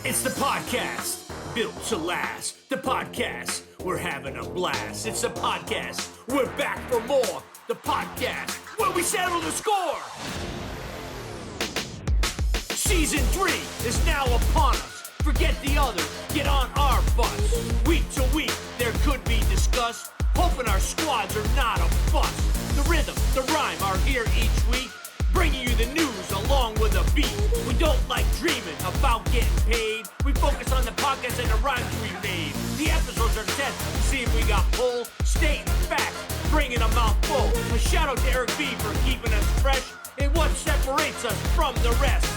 It's the podcast built to last. The podcast, we're having a blast. It's the podcast, we're back for more. The podcast, where we settle the score. Season 3 is now upon us. Forget the others, get on our bus. Week to week, there could be discussed. Hoping our squads are not a bust. The rhythm, the rhyme are here each week, bringing you the news along with a beat. We don't like dreaming about getting paid. We focus on the podcast and the rhymes we made. The episodes are tests to see if we got pull. Stating facts, bringing a mouthful. A shout out to Eric B for keeping us fresh in what separates us from the rest.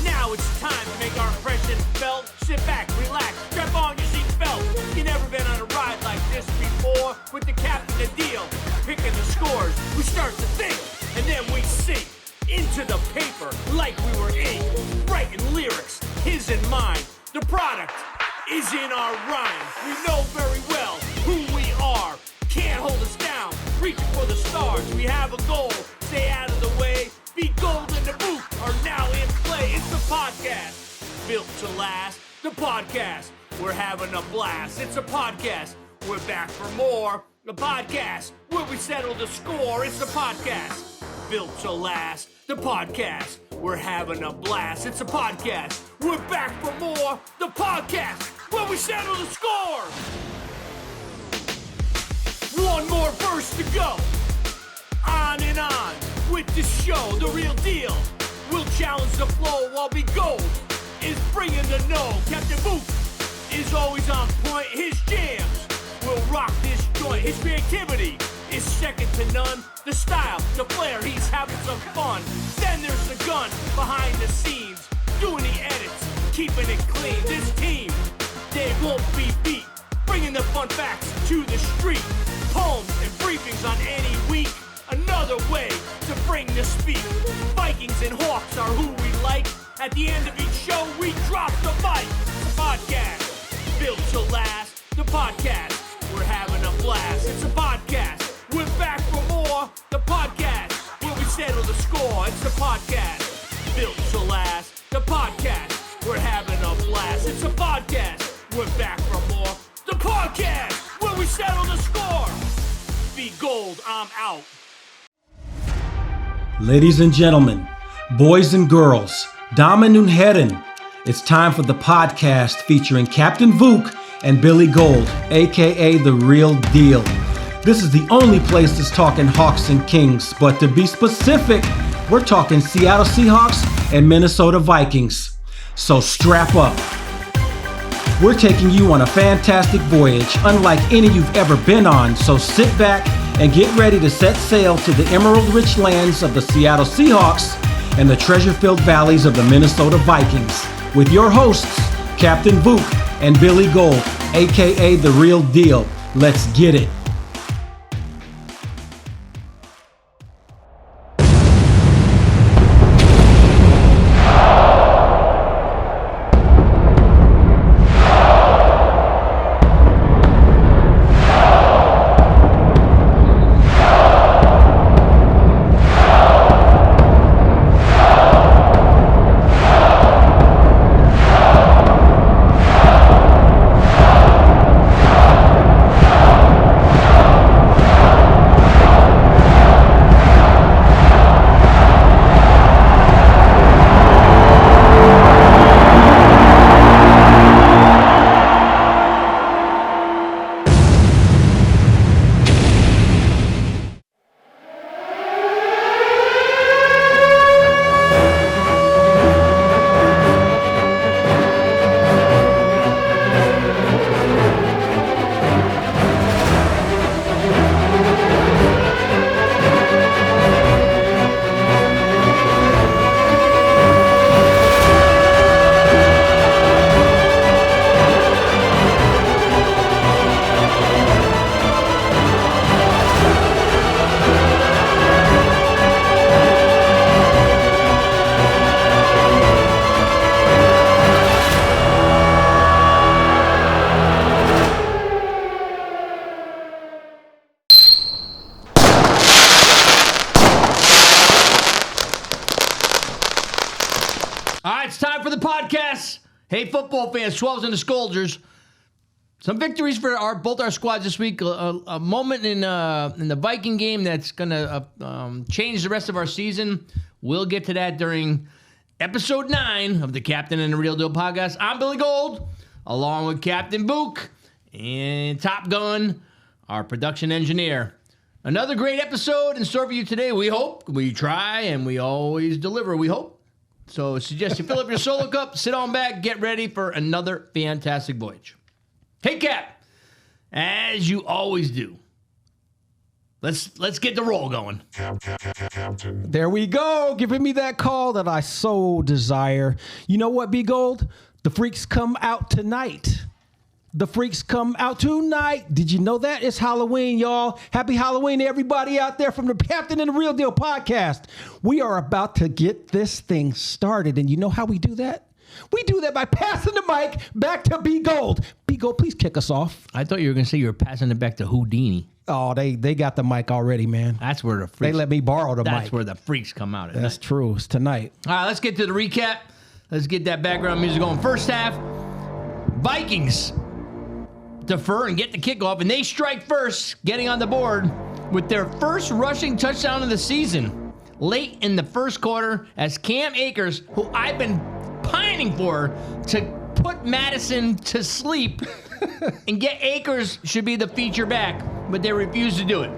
Now it's time to make our impression felt. Sit back, relax, strap on your seatbelt. You never been on a ride like this before. With the captain of the deal, picking the scores. We start to think, and then we sink into the paper like we were ink. Writing lyrics, his and mine. The product is in our rhyme. We know very well who we are. Can't hold us down, reaching for the stars. We have a goal, stay out of the way. Be gold in the booth are now in play. It's the podcast, built to last. The podcast, we're having a blast. It's a podcast, we're back for more. The podcast, where we settle the score. It's the podcast, built to last. The podcast, we're having a blast. It's a podcast, we're back for more. The podcast, where we settle the score. One more verse to go. On and on with the show, the real deal. We'll challenge the flow while we gold is bringing the know. Captain Booth is always on point. His jams will rock this joint. His creativity is second to none. The style, the flair, he's having some fun. Then there's the gun behind the scenes, doing the edits, keeping it clean. This team, they won't be beat, bringing the fun facts to the street. Poems and briefings on any week, another way to bring the speak. Vikings and Hawks are who we like. At the end of each show, we drop the mic. The podcast, built to last. The podcast, we're having a blast. It's a podcast, we're back for more. The podcast, where we settle the score. It's the podcast, built to last. The podcast, we're having a blast. It's a podcast, we're back for more. The podcast, where we settle the score. Be gold, I'm out. Ladies and gentlemen, boys and girls, Damen und Herren, it's time for the podcast featuring Captain Vuk and Billy Gold, aka The Real Deal. This is the only place that's talking Hawks and Kings, but to be specific, we're talking Seattle Seahawks and Minnesota Vikings. So strap up. We're taking you on a fantastic voyage, unlike any you've ever been on, so sit back and get ready to set sail to the emerald-rich lands of the Seattle Seahawks and the treasure-filled valleys of the Minnesota Vikings with your hosts, Captain Vuk and Billy Gold, aka The Real Deal. Let's get it. All right, it's time for the podcast. Hey, football fans, 12s and the Scolders. Some victories for both our squads this week. A moment in the Viking game that's going to change the rest of our season. We'll get to that during episode 9 of the Captain and the Real Deal podcast. I'm Billy Gold, along with Captain Book and Top Gun, our production engineer. Another great episode in store for you today. We hope, we try, and we always deliver, we hope. So I suggest you fill up your solo cup, sit on back, get ready for another fantastic voyage. Hey, Cap, as you always do, let's get the roll going. There we go, giving me that call that I so desire. You know what, B Gold? The freaks come out tonight. The freaks come out tonight. Did you know that? It's Halloween, y'all. Happy Halloween to everybody out there from the Captain and the Real Deal podcast. We are about to get this thing started, and you know how we do that? We do that by passing the mic back to B Gold. B Gold, please kick us off. I thought you were going to say you were passing it back to Houdini. Oh, they got the mic already, man. That's where the freaks... They let me borrow the mic. That's where the freaks come out. That's true. It's tonight. All right, let's get to the recap. Let's get that background music going. First half, Vikings defer and get the kickoff, and they strike first, getting on the board with their first rushing touchdown of the season late in the first quarter as Cam Akers, who I've been pining for to put Madison to sleep and get Akers should be the feature back, but they refused to do it.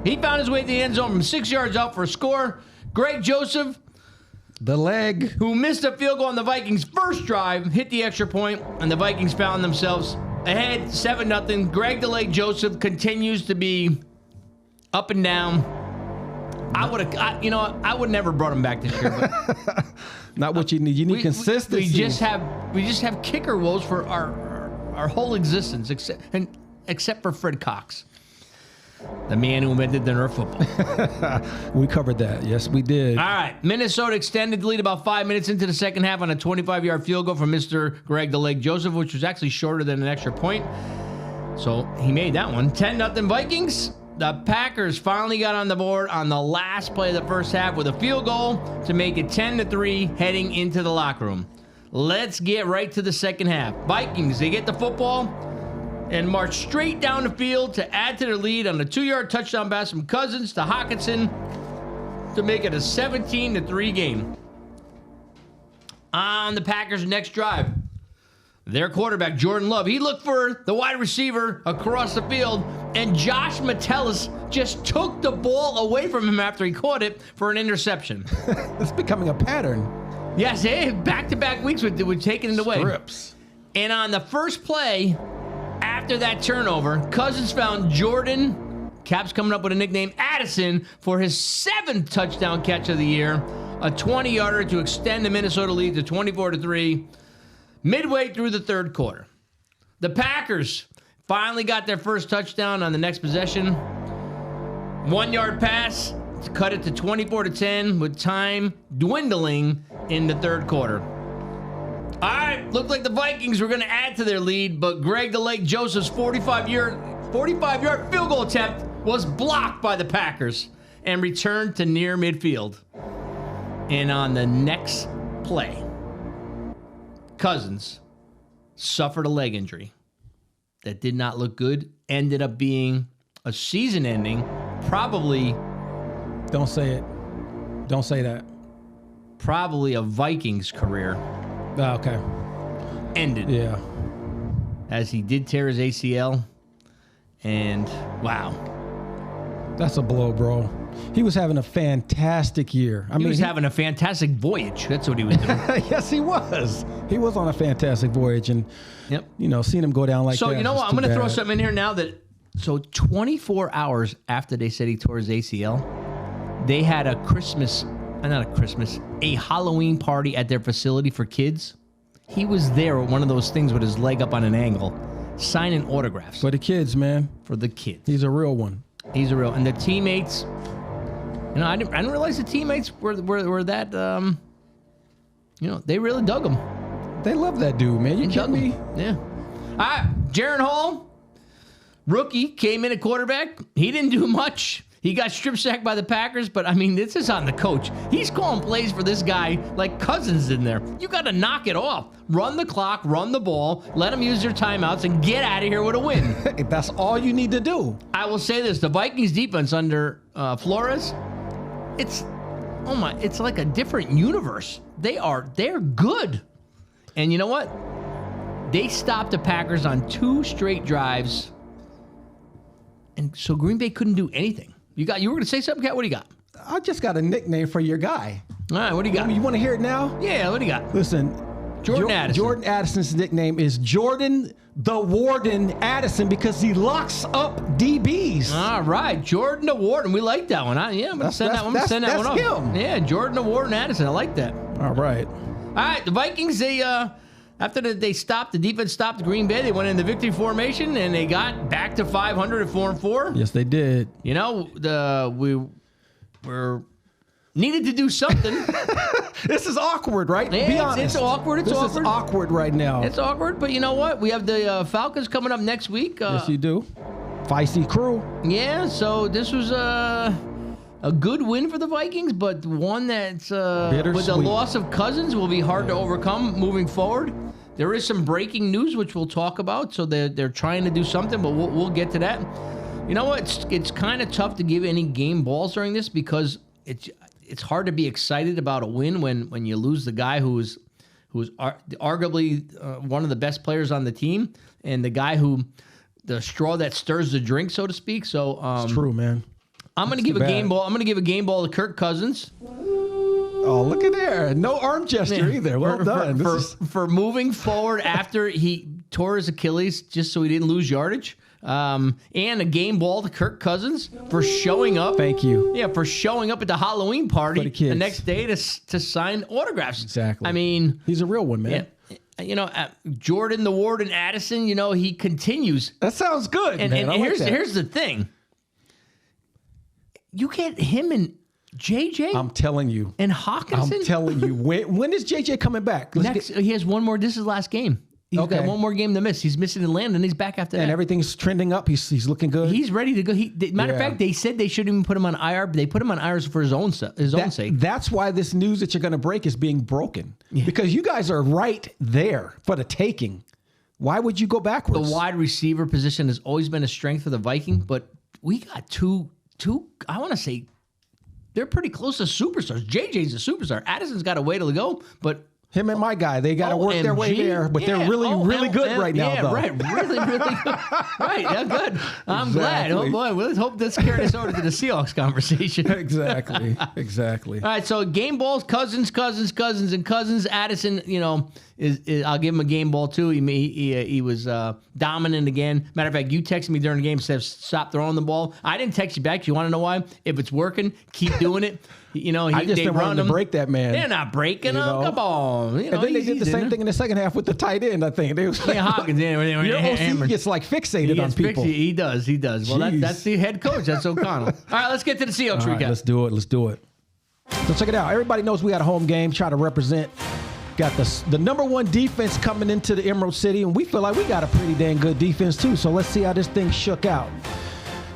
He found his way to the end zone from 6 yards out for a score. Greg Joseph, the leg, who missed a field goal on the Vikings' first drive, hit the extra point, and the Vikings found themselves ahead 7-0. Greg the Leg Joseph continues to be up and down. I would never brought him back this year. But not what you need. You need consistency. We just have kicker woes for our whole existence, except for Fred Cox, the man who invented the Nerf football. We covered that. Yes, we did. All right. Minnesota extended the lead about 5 minutes into the second half on a 25-yard field goal from Mr. Greg the Leg Joseph, which was actually shorter than an extra point. So he made that one. 10-0 Vikings. The Packers finally got on the board on the last play of the first half with a field goal to make it 10-3 heading into the locker room. Let's get right to the second half. Vikings, they get the football and march straight down the field to add to their lead on a 2-yard touchdown pass from Cousins to Hockenson to make it a 17-3 game. On the Packers' next drive, their quarterback, Jordan Love, he looked for the wide receiver across the field, and Josh Metellus just took the ball away from him after he caught it for an interception. It's becoming a pattern. Yes, back-to-back weeks with taking it away. Strips. And on the first play, after that turnover, Cousins found Jordan, Cap's coming up with a nickname, Addison, for his 7th touchdown catch of the year, a 20-yarder to extend the Minnesota lead to 24-3. Midway through the third quarter, the Packers finally got their first touchdown on the next possession. 1-yard pass to cut it to 24-10 with time dwindling in the third quarter. All right, looked like the Vikings were going to add to their lead, but Greg the Leg Joseph's 45-yard field goal attempt was blocked by the Packers and returned to near midfield. And on the next play, Cousins suffered a leg injury that did not look good, ended up being a season ending, probably... Don't say it. Don't say that. Probably a Vikings career. Okay. Ended. Yeah. As he did tear his ACL. And, wow. That's a blow, bro. He was having a fantastic year. He was having a fantastic voyage. That's what he was doing. Yes, he was. He was on a fantastic voyage. And, yep. Seeing him go down like that. So, you know what? I'm going to throw something in here now that... So, 24 hours after they said he tore his ACL, they had a Halloween party at their facility for kids. He was there at one of those things with his leg up on an angle, signing autographs. For the kids, man. For the kids. He's a real one. He's a real... And the teammates... I didn't realize the teammates were that, they really dug him. They love that dude, man. You kidding me? Yeah. All right, Jaren Hall, rookie, came in at quarterback. He didn't do much. He got strip sacked by the Packers, but I mean, this is on the coach. He's calling plays for this guy like Cousins in there. You got to knock it off. Run the clock, run the ball, let them use their timeouts, and get out of here with a win. That's all you need to do. I will say this: the Vikings defense under Flores, it's like a different universe. They're good, and you know what? They stopped the Packers on 2 straight drives, and so Green Bay couldn't do anything. You were going to say something, Kat? What do you got? I just got a nickname for your guy. All right, what do you got? You want to hear it now? Yeah, what do you got? Listen, Jordan Addison. Jordan Addison's nickname is Jordan the Warden Addison because he locks up DBs. All right, Jordan the Warden. We like that one. I'm going to send that one. Send that one up. Him. Yeah, Jordan the Warden Addison. I like that. All right. All right, the Vikings, after the defense stopped Green Bay, they went in the victory formation, and they got back to 500 at 4-4. Yes, they did. You know, we needed to do something. This is awkward, right? Yeah, Be honest. It's awkward. This is awkward right now. It's awkward, but you know what? We have the Falcons coming up next week. Yes, you do. Feisty crew. Yeah, so this was a good win for the Vikings, but one that's with the loss of Cousins will be hard to overcome moving forward. There is some breaking news which we'll talk about, so they're trying to do something, but we'll get to that. You know what? It's kind of tough to give any game balls during this because it's hard to be excited about a win when you lose the guy who's arguably one of the best players on the team and the guy who the straw that stirs the drink, so to speak. So it's true, man. I'm going to give a game ball. I'm going to give a game ball to Kirk Cousins. Oh, look at there. No arm gesture either. Well done. For moving forward after he tore his Achilles just so he didn't lose yardage. And a game ball to Kirk Cousins for showing up. Thank you. Yeah, for showing up at the Halloween party the next day to sign autographs. Exactly. I mean, he's a real one, man. Yeah, you know, Jordan the Warden Addison, you know, he continues. That sounds good, and man. Here's the thing. You get him and JJ. I'm telling you. And Hawkinson. I'm telling you. When is JJ coming back? He has one more. This is his last game. He's got one more game to miss. He's missing Atlanta, and he's back after that. And everything's trending up. He's looking good. He's ready to go. Matter of fact, they said they shouldn't even put him on IR, but they put him on IR for his own sake. That's why this news that you're going to break is being broken. Yeah. Because you guys are right there for the taking. Why would you go backwards? The wide receiver position has always been a strength for the Viking, but we got two. I want to say they're pretty close to superstars. JJ's a superstar. Addison's got a way to go, but him and my guy, they got to work their way there, but they're really good right now, though. Right, really good. Right, yeah, good. I'm glad. Oh, boy, let's hope this carries us over to the Seahawks conversation. Exactly. All right, so game balls, Cousins. Addison, you know, I'll give him a game ball, too. He was dominant again. Matter of fact, you texted me during the game, said stop throwing the ball. I didn't text you back. You want to know why? If it's working, keep doing it. You know, I just didn't want to break that man. They're not breaking him. Come on. You know, and then they did the same thing in the second half with the tight end, I think. They was Hawkins. Your OC gets like fixated on people. He does. Well, that's the head coach. That's O'Connell. All right, let's get to the Seahawks recap. Let's do it. So check it out. Everybody knows we got a home game. Try to represent. Got the number one defense coming into the Emerald City, and we feel like we got a pretty dang good defense too. So let's see how this thing shook out.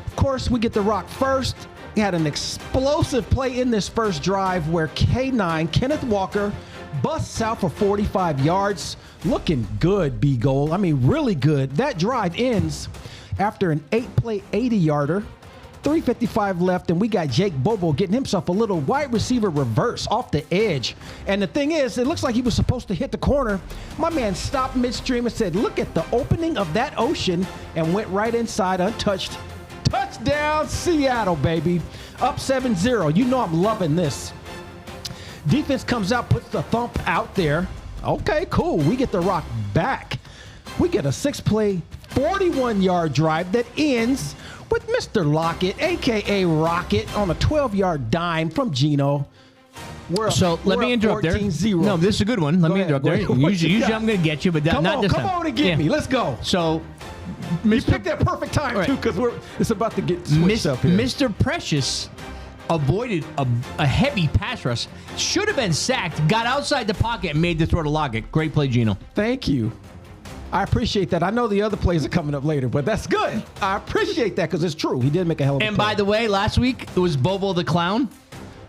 Of course, we get the rock first. He had an explosive play in this first drive where K9, Kenneth Walker, busts out for 45 yards. Looking good, B-Goal. I mean, really good. That drive ends after an 8-play 80-yarder. 3:55 left, and we got Jake Bobo getting himself a little wide receiver reverse off the edge. And the thing is, it looks like he was supposed to hit the corner. My man stopped midstream and said, look at the opening of that ocean, and went right inside untouched. Touchdown, Seattle, baby. Up 7-0. You know I'm loving this. Defense comes out, puts the thump out there. Okay, cool. We get the rock back. We get a 6-play, 41-yard drive that ends with Mr. Lockett, a.k.a. Rocket, on a 12-yard dime from Geno. Let me interrupt there. No, this is a good one. Let me interrupt there. Usually I'm going to get you, but not this time. Come on and get me. Let's go. So, you picked that perfect time, too, because it's about to get switched up here. Mr. Precious avoided a heavy pass rush. Should have been sacked. Got outside the pocket and made the throw to Lockett. Great play, Geno. Thank you. I appreciate that. I know the other plays are coming up later, but that's good. I appreciate that because it's true. He did make a hell of a And play. by the way, last week it was Bobo the Clown.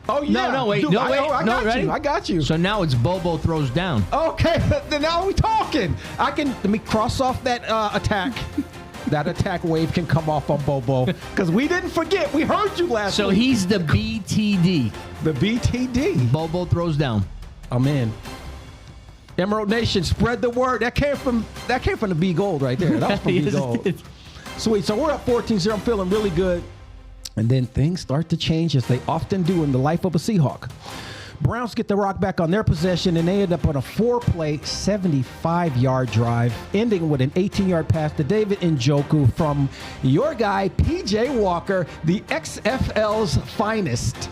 Oh, yeah. No, wait. Dude, No, wait. I got ready? you. I got you. So now it's Bobo throws down. Okay, then now we talking. Let me cross off that attack. That attack wave can come off on Bobo because we didn't forget. We heard you last So week. he's the BTD. The BTD. Bobo throws down. I'm in. Emerald Nation, spread the word. That came from the B Gold right there. That was from B Yes, it Gold. did. Sweet. So we're up 14-0. I'm feeling really good. And then things start to change as they often do in the life of a Seahawk. Browns get the rock back on their possession, and they end up on a 4-play, 75-yard drive, ending with an 18-yard pass to David Njoku from your guy, P.J. Walker, the XFL's finest.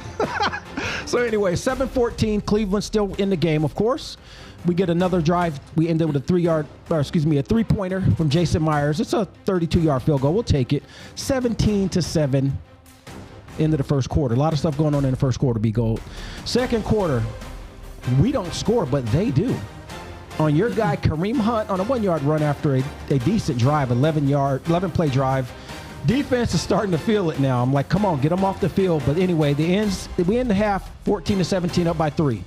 So anyway, 7-14, Cleveland still in the game, of course. We get another drive. We end up with a 3-pointer from Jason Myers. It's a 32-yard field goal. We'll take it. 17-7. Into the first quarter. A lot of stuff going on in the first quarter, B Gold. Second quarter, we don't score, but they do. On your guy, Kareem Hunt, on a 1-yard run after a decent drive, 11-play drive. Defense is starting to feel it now. I'm like, come on, get them off the field. But anyway, we end the half 14-17, up by 3.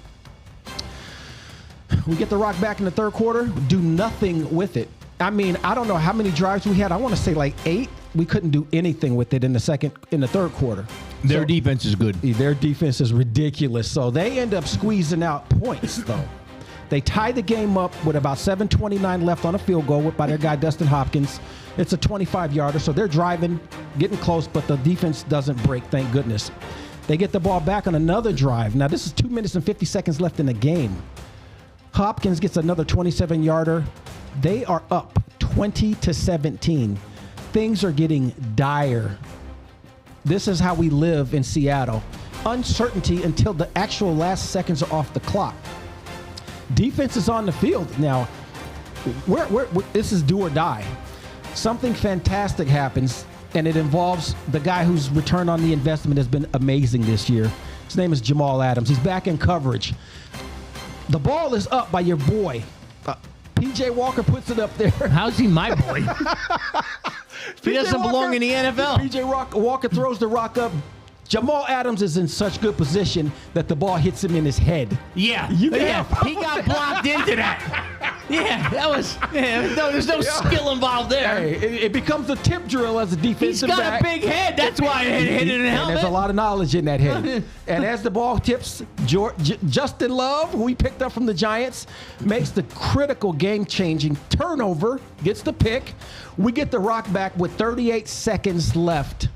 We get the rock back in the third quarter, do nothing with it. I mean, I don't know how many drives we had. I want to say like 8. We couldn't do anything with it in the third quarter. Their defense is good. Their defense is ridiculous. So they end up squeezing out points, though. They tie the game up with about 7:29 left on a field goal by their guy, Dustin Hopkins. It's a 25-yarder, so they're driving, getting close, but the defense doesn't break, thank goodness. They get the ball back on another drive. Now, this is 2 minutes and 50 seconds left in the game. Hopkins gets another 27-yarder. They are up 20-17. Things are getting dire. This is how we live in Seattle. Uncertainty until the actual last seconds are off the clock. Defense is on the field. Now, this is do or die. Something fantastic happens, and it involves the guy whose return on the investment has been amazing this year. His name is Jamal Adams. He's back in coverage. The ball is up by your boy. P.J. Walker puts it up there. How's he my boy? He doesn't belong in the NFL. P.J. Walker throws the rock up. Jamal Adams is in such good position that the ball hits him in his head. Yeah. You can Yeah. have He got blocked into that. Yeah, that was. Yeah, no, there's no skill involved there. Hey, it becomes a tip drill as a He's defensive got back. a big head. That's why it hit it in the And helmet. there's a lot of knowledge in that head. And as the ball tips, Justin Love, who we picked up from the Giants, makes the critical game-changing turnover, gets the pick. We get the rock back with 38 seconds left.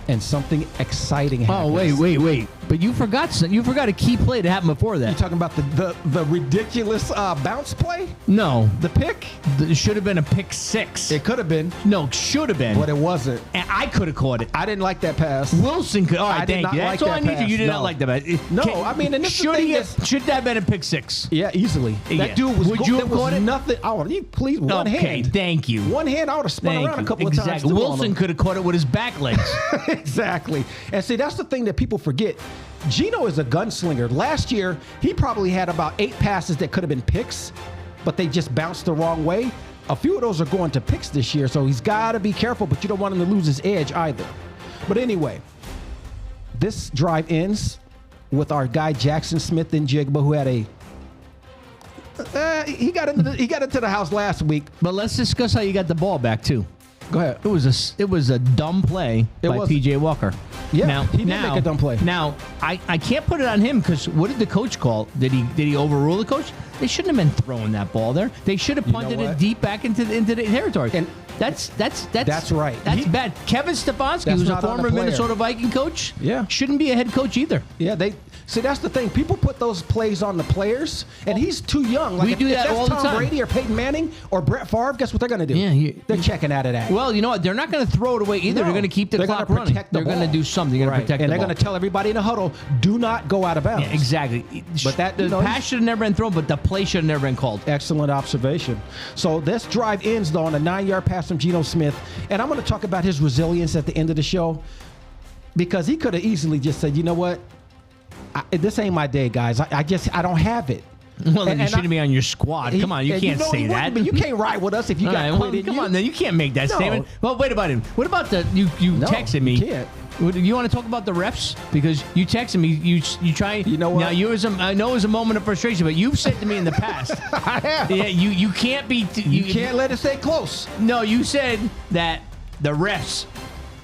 And something exciting happens. Oh, wait. But you forgot a key play that happened before that. You talking about the ridiculous bounce play? No. The pick? It should have been a pick 6. It could have been, No, should have been. but it wasn't. And I could have caught it. I didn't like that pass. Wilson could. All right, I did thank not you. like That's all I that need. pass. You did No. not like that. No, I mean, and this is the thing should that have been a pick 6? Yeah, easily. Yeah. That dude was. Would you have there was caught it? nothing. Please, one Okay, hand. thank you. One hand. I would have spun Thank around you. a couple of times. Exactly. to go on Wilson him. could have caught it with his back legs. Exactly. And see, that's the thing that people forget. Geno is a gunslinger. Last year, he probably had about 8 passes that could have been picks, but they just bounced the wrong way. A few of those are going to picks this year, so he's got to be careful, but you don't want him to lose his edge either. But anyway, this drive ends with our guy Jackson Smith-Njigba, who had he got into the house last week. But let's discuss how you got the ball back too. Go ahead. It was a dumb play by was. P.J. Walker. Yeah, he did make a dumb play. Now I can't put it on him because what did the coach call? Did he overrule the coach? They shouldn't have been throwing that ball there. They should have punted it what? deep back into the territory. And that's right. That's bad. Kevin Stefanski, That's who's a not on the former player. Minnesota Viking coach, Yeah. shouldn't be a head coach either. Yeah, see that's the thing. People put those plays on the players, and he's too young. Like We if, do if that that's all the Tom time. Brady or Peyton Manning or Brett Favre, guess what they're going to do? Yeah, they're checking out of that. Well, you know what? They're not going to throw it away either. No, They're going to keep the they're clock gonna running. protect the They're going to ball. do something. They're going to Right. protect and the they're ball. going to tell everybody in the huddle, do not go out of bounds. Yeah, exactly. But that- the pass should have never been thrown, but the play should have never been called. Excellent observation. So this drive ends, though, on a 9-yard pass from Geno Smith. And I'm going to talk about his resilience at the end of the show because he could have easily just said, you know what? This ain't my day, guys. I don't have it. Well, then you And shouldn't be on your squad. Come on, you and can't know say he that. wouldn't, but you can't ride with us if you All got right, well, quit in come you. on, then you can't make that No. statement. Well, wait about it. What about the you No, texted me? you can't. You want to talk about the refs because you texted me. You try. You know what? Now I know it was a moment of frustration, but you've said to me in the past. I have. Yeah, you can't be. You can't let it stay close. No, you said that the refs.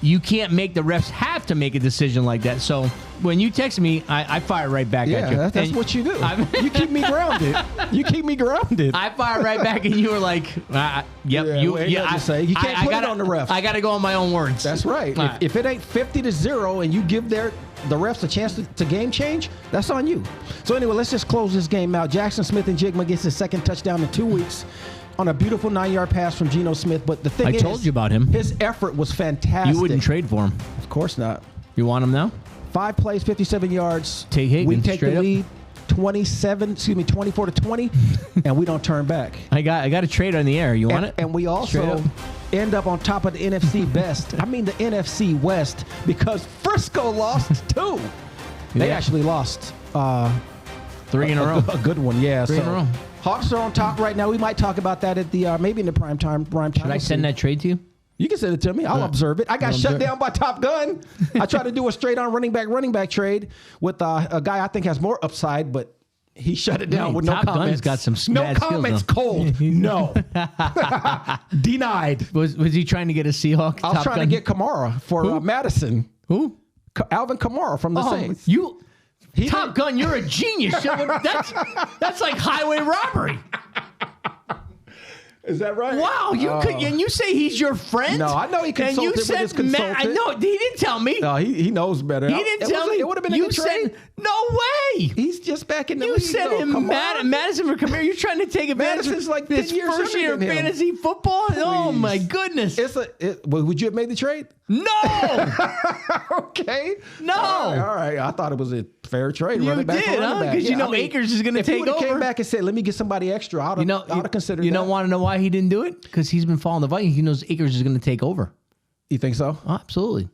You can't make the refs have to make a decision like that. So when you text me, I fire right back at you. Yeah, that's And what you do. I'm- You keep me grounded. You keep me grounded. I fire right back, and you were like, "Yep, Yeah, well, ain't nothing to say. You can't put it gotta, on the refs. I got to go on my own words." That's right. All right. If it ain't 50-0 and you give the refs a chance to game change, that's on you. So anyway, let's just close this game out. Jackson Smith-Njigba gets his second touchdown in 2 weeks on a beautiful 9-yard pass from Geno Smith. But the thing I is, told you about him. His effort was fantastic. You wouldn't trade for him. Of course not. You want him now? 5 plays, 57 yards. Take Higgins, we take straight the up. lead 24-20, and we don't turn back. I got a trade on the air. You want it? And we Straight also up. end up on top of the NFC best. I mean the NFC West, because Frisco lost too. They Yeah. actually lost 3 in a row. a good one, yeah. Three in a row. Hawks are on top right now. We might talk about that at the maybe in the prime time. Should I send that trade to you? You can send it to me. I'll observe it. I got shut down by Top Gun. I tried to do a straight on running back trade with a guy I think has more upside, but he shut it down Hey, with no Top Gun's comments. got some no mad skills, comments. though. Cold. No. Denied. Was he trying to get a Seahawk? I was Top trying Gun? to get Kamara for Madison. Who? Alvin Kamara from the Saints. You. He Top Gun, you're a genius. That's like highway robbery. Is that right? Wow, and you say he's your friend? No, I know he And you consulted with said his consultant. I know he didn't tell me. No, he knows better. He didn't tell me. It would have been a you good said trade. no way. He's just back in the You league. said though. him Kamara. Madison for Kamara. You're trying to take advantage Madison's of like this 10 years first younger year of than him. fantasy football. Oh Please. my goodness! Would you have made the trade? No, Okay. no. All right. I thought it was a fair trade. You running back for did, running huh? back. 'Cause you know Akers is gonna if take he would've over. came back and said, "Let me get somebody extra," I would have considered. You that. don't want to know why he didn't do it? Because he's been following the Vikings. He knows Akers is going to take over. You think so? Oh, absolutely.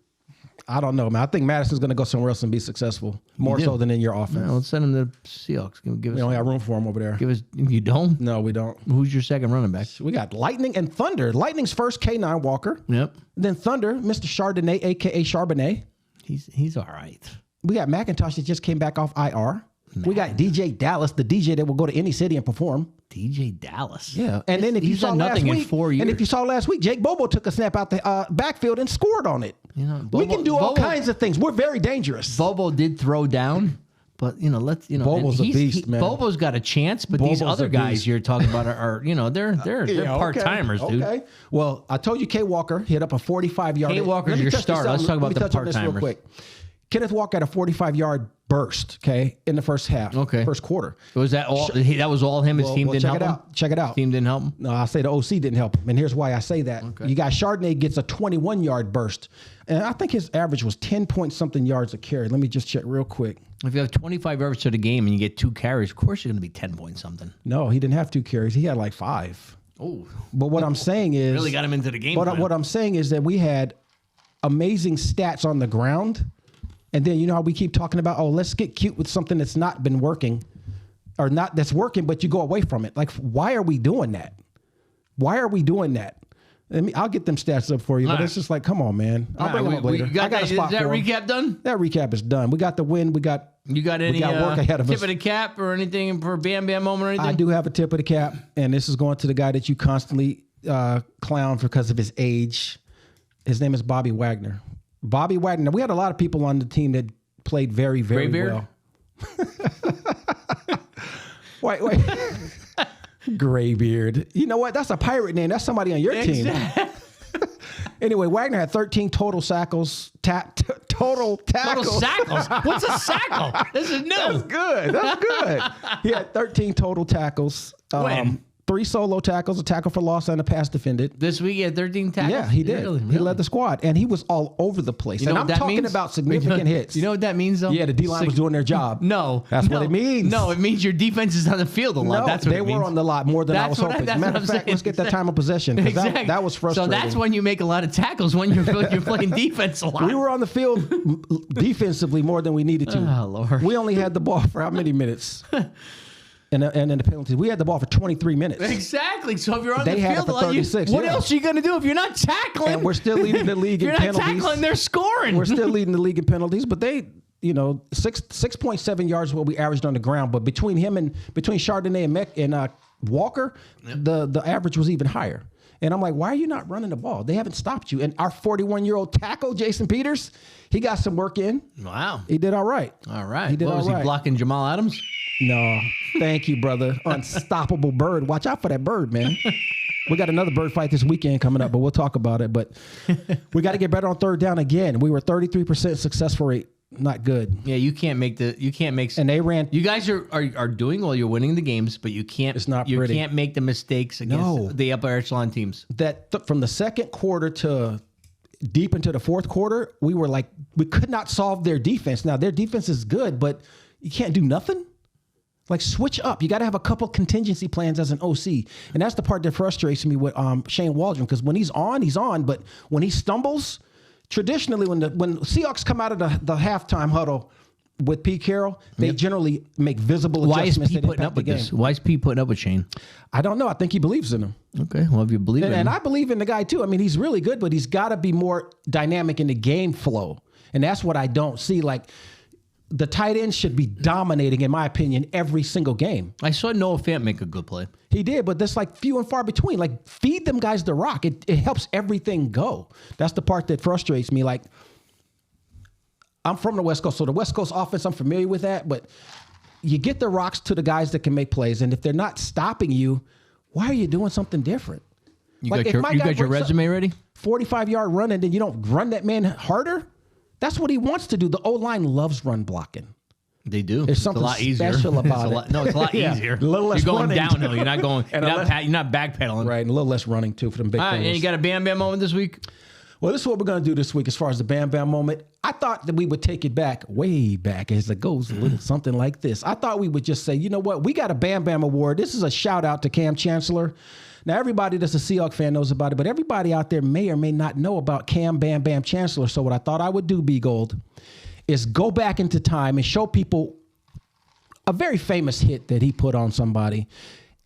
I don't know, man. I think Madison's going to go somewhere else and be successful, more do. so than in your offense. Well, let's send him to Seahawks. Give We us. don't have room for him over there. Give us. You don't. No, we don't. Who's your second running back? We got Lightning and Thunder. Lightning's first K9 Walker. Yep. Then Thunder, Mr. Chardonnay, a.k.a. Charbonnet. He's all right. We got McIntosh that just came back off IR. We got DJ Dallas, the DJ that will go to any city and perform. DJ Dallas. Yeah. And then if you He's saw done nothing last in week, 4 years. and if you saw last week, Jake Bobo took a snap out the backfield and scored on it. You know, we Bobo- can do all Bobo- kinds of things. We're very dangerous. Bobo did throw down, but Bobo's a and beast, man. Bobo's got a chance, but these Bobo's other a guys beast. you're talking about are they're Yeah, part timers, dude. Okay. Well, I told you K Walker hit up a 45-yard. K. Walker's your starter. Let's talk about the part-timers. real quick. Kenneth Walker had a 45-yard burst, okay, in the first half, Okay. first quarter. Was that all? That was all him. His team didn't check help it him. out. Check it out. Team didn't help him. No, I say the OC didn't help him, and here's why I say that. You got Chardonnay gets a 21-yard burst, and I think his average was 10-point-something yards a carry. Let me just check real quick. If you have 25 yards to the game and you get 2 carries, of course you're going to be 10 point something. No, he didn't have 2 carries. He had like 5. Oh, But what I'm saying is, really got him into the game. But plan. what I'm saying is that we had amazing stats on the ground. And then, you know how we keep talking about, oh, let's get cute with something that's not been working or not that's working, but you go away from it. Like, why are we doing that? Why are we doing that? I'll get them stats up for you, but All it's just like, come on, man. I'll bring them up later. You got I got that, a spot is that for 'em. recap done? That recap is done. We got the win. You got any got work ahead of tip us. of the cap or anything for Bam Bam moment or anything? I do have a tip of the cap, and this is going to the guy that you constantly clown because of his age. His name is Bobby Wagner. Bobby Wagner. We had a lot of people on the team that played very, very Graybeard? well. Wait. Graybeard. You know what? That's a pirate name. That's somebody on your team. Anyway, Wagner had 13 total tackles. Total tackles. Total sackles. What's a sackle? This is new. That's good. That's good. He had 13 total tackles. When? 3 solo tackles, a tackle for loss, and a pass defended. This week he had 13 tackles? Yeah, he did. Really? He led the squad, and he was all over the place. You know And what I'm that talking means? about significant hits. You know what that means, though? Yeah, the D-line was doing their job. No. That's no, what it means. No, it means your defense is on the field a lot. No, That's what they it means. were on the lot more than I was That's what hoping. that's Matter what of I'm fact, let's saying. get that time of possession, because Exactly. that was frustrating. So that's when you make a lot of tackles, when you're playing defense a lot. we were on the field defensively more than we needed to. Oh, Lord. We only had the ball for how many minutes? And in the penalties, we had the ball for 23 minutes. Exactly. So if you're on They the had it field, for like, 36, what yeah. else are you going to do if you're not tackling? And we're still leading the league in You're not penalties. tackling, they're scoring. We're still leading the league in penalties, but they, 6.7 yards is what we averaged on the ground. But between Chardonnay and Walker, the average was even higher. And I'm like, why are you not running the ball? They haven't stopped you. And our 41-year-old tackle, Jason Peters, he got some work in. Wow. He did all right. All right. He did What, was all he right. blocking Jamal Adams? No, thank you, brother. Unstoppable bird. Watch out for that bird, man. We got another bird fight this weekend coming up, but we'll talk about it. But we got to get better on third down again. We were 33% successful rate. Not good. Yeah, you can't make. And they ran. You guys are doing well. You're winning the games, but you can't. It's not You pretty. can't make the mistakes against the upper echelon teams. From the second quarter to deep into the fourth quarter, we could not solve their defense. Now their defense is good, but you can't do nothing. Like, switch up. You got to have a couple contingency plans as an OC. And that's the part that frustrates me with Shane Waldron, because when he's on. But when he stumbles, traditionally when Seahawks come out of the halftime huddle with Pete Carroll, they generally make visible Why is adjustments Pete that putting impact up with the game. this? Why is Pete putting up with Shane? I don't know. I think he believes in him. Okay, well, if you believe in And him. I believe in the guy too. I mean, he's really good, but he's got to be more dynamic in the game flow. And that's what I don't see. Like, the tight end should be dominating, in my opinion, every single game. I saw Noah Fant make a good play. He did, but that's like few and far between. Like, feed them guys the rock. It helps everything go. That's the part that frustrates me. Like, I'm from the West Coast, so the West Coast offense, I'm familiar with that, but you get the rocks to the guys that can make plays, and if they're not stopping you, why are you doing something different? You Like, got if your my guy breaks up resume ready? 45-yard run, and then you don't run that man harder? That's what he wants to do. The O-line loves run blocking. They do. There's It's something a lot easier. special about It's a it. lot- no, it's a lot Yeah, easier. a little less You're going running. downhill. You're not going. And you're not backpedaling. Right, and a little less running, too, for them big All right, fellas. and you got a Bam Bam moment this week? Well, this is what we're going to do this week as far as the Bam Bam moment. I thought that we would take it back, way back, as it goes a little something like this. I thought we would just say, you know what? We got a Bam Bam award. This is a shout out to Cam Chancellor. Now, everybody that's a Seahawks fan knows about it, but everybody out there may or may not know about Cam Bam Bam Chancellor. So what I thought I would do, B Gold, is go back into time and show people a very famous hit that he put on somebody.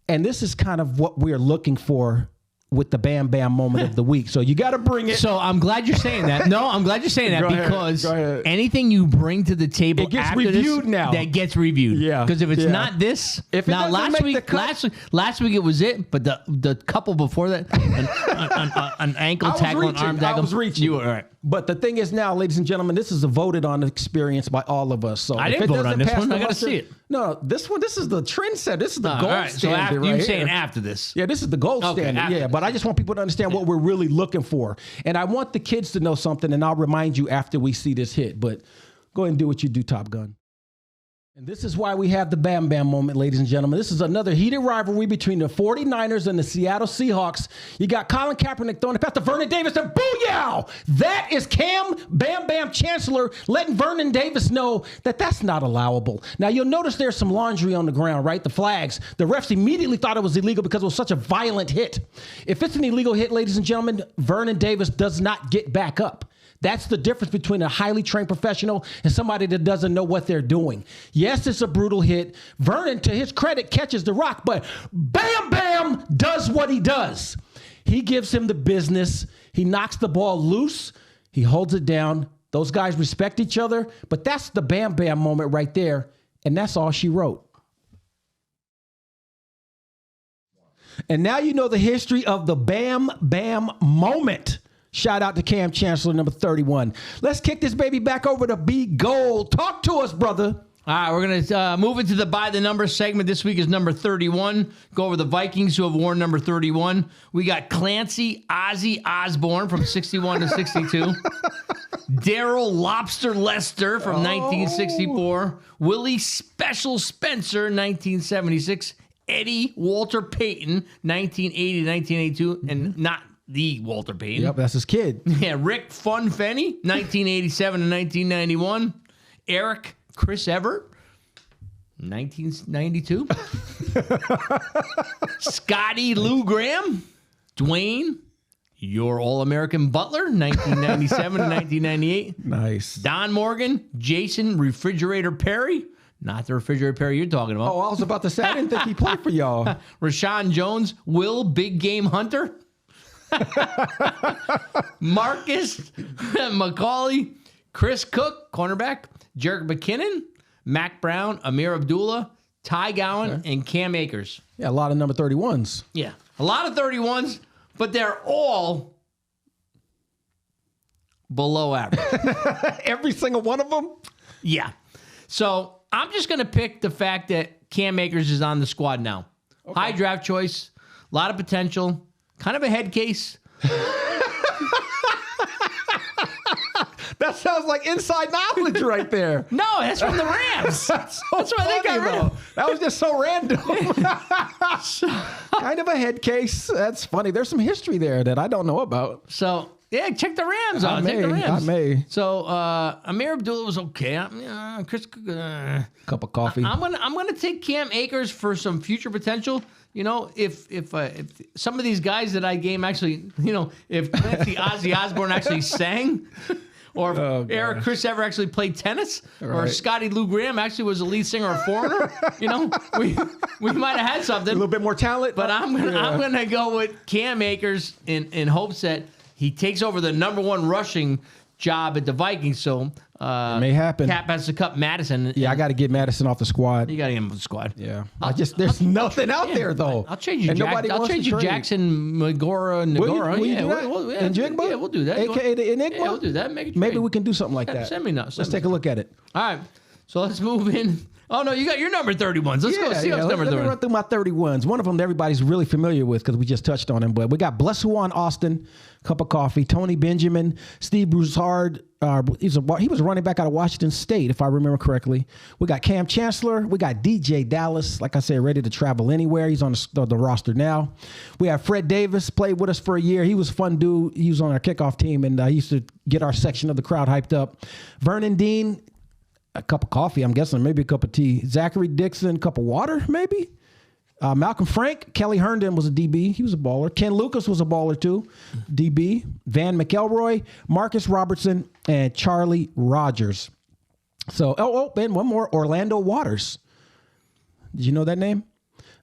And this is kind of what we're looking for with the Bam Bam moment of the week. So you got to bring it. So I'm glad you're saying that. No, I'm glad you're saying that Go ahead, because go ahead. anything you bring to the table It gets after reviewed this, now. that gets reviewed. Yeah, Because if it's yeah. not this, If it now doesn't make the cut- last week it was it, but the couple before that, an ankle tackle, an arm tackle. I was reaching. You were all right. But the thing is now, ladies and gentlemen, this is a voted on experience by all of us. So I if didn't it vote doesn't on this pass one. the I gotta muster- see it. No, this is the trendsetter. This is the All gold right. So standard after, right you're here. saying after this. Yeah, this is the gold Okay, standard. after Yeah, but I just want people to understand what we're really looking for. And I want the kids to know something, and I'll remind you after we see this hit. But go ahead and do what you do, Top Gun. And this is why we have the Bam Bam moment, ladies and gentlemen. This is another heated rivalry between the 49ers and the Seattle Seahawks. You got Colin Kaepernick throwing it past to Vernon Davis, and booyah! That is Cam Bam Bam Chancellor letting Vernon Davis know that that's not allowable. Now, you'll notice there's some laundry on the ground, right? The flags. The refs immediately thought it was illegal because it was such a violent hit. If it's an illegal hit, ladies and gentlemen, Vernon Davis does not get back up. That's the difference between a highly trained professional and somebody that doesn't know what they're doing. Yes, it's a brutal hit. Vernon, to his credit, catches the rock, but Bam Bam does what he does. He gives him the business. He knocks the ball loose. He holds it down. Those guys respect each other, but that's the Bam Bam moment right there, and that's all she wrote. And now you know the history of the Bam Bam moment. Shout out to Cam Chancellor, number 31. Let's kick this baby back over to B Gold. Talk to us, brother. All right, we're going to move into the By the Numbers segment. This week is number 31. Go over the Vikings who have worn number 31. We got Clancy Ozzy Osborne from 61 to 62. Daryl Lobster Lester from 1964. Willie Special Spencer, 1976. Eddie Walter Payton, 1980 to 1982. And not the Walter Payton. Yep, that's his kid. Yeah, Rick Funfenny, 1987 to 1991. Eric Chris Everett, 1992. Scotty Lou Graham, Dwayne, your All-American Butler, 1997 to 1998. Nice. Don Morgan, Jason Refrigerator Perry, Not the refrigerator Perry you're talking about. Oh, I was about to say, I didn't think he played for y'all. Rashawn Jones, Will Big Game Hunter, Marcus McCauley, Chris Cook, cornerback, Jerick McKinnon, Mac Brown, Amir Abdullah, Ty Gowan, and Cam Akers. Yeah, a lot of number 31s. Yeah, a lot of 31s, but they're all below average. Every single one of them? Yeah. So I'm just going to pick the fact that Cam Akers is on the squad now. Okay. High draft choice, a lot of potential, kind of a head case. That sounds like inside knowledge right there. No, that's from the Rams. That's why they got rid of. That was just so random. Kind of a head case. That's funny. There's some history there that I don't know about. So, yeah, check the Rams out. Check the Rams. I may. So, Amir Abdullah was okay. Chris, cup of coffee. I'm gonna take Cam Akers for some future potential. You know, if some of these guys that I game actually, you know, if Clancy Ozzy Osbourne actually sang, or if Eric Chris ever actually played tennis, or Scotty Lou Graham actually was a lead singer of Foreigner, you know, we might have had something. A little bit more talent. But I'm gonna go with Cam Akers in hopes that he takes over the number one rushing job at the Vikings. So it may happen. Cap has to cut Madison. Yeah, I got to get Madison off the squad. You got to get him off the squad. Yeah, there's nothing out there though. I'll trade you. I'll trade you Jackson Nagora. Will you do that? Enigma? Yeah, we'll do that. AKA the Enigma. Yeah, we'll do that. Maybe we can do something like that. Send me now. Let's take a look at it. All right. So let's move in. Oh, no, you got your number 31s. Let's go see what's number 31. Let me run through my 31s. One of them everybody's really familiar with because we just touched on him. But we got Blessuan Austin, cup of coffee, Tony Benjamin, Steve Broussard. He was a running back out of Washington State, if I remember correctly. We got Cam Chancellor. We got DJ Dallas, like I said, ready to travel anywhere. He's on the roster now. We have Fred Davis, played with us for a year. He was a fun dude. He was on our kickoff team, and he used to get our section of the crowd hyped up. Vernon Dean, a cup of coffee, I'm guessing, maybe a cup of tea. Zachary Dixon, cup of water, maybe. Malcolm Frank, Kelly Herndon was a DB. He was a baller. Ken Lucas was a baller too, DB. Van McElroy, Marcus Robertson, and Charlie Rogers. So, and one more, Orlando Waters. Did you know that name?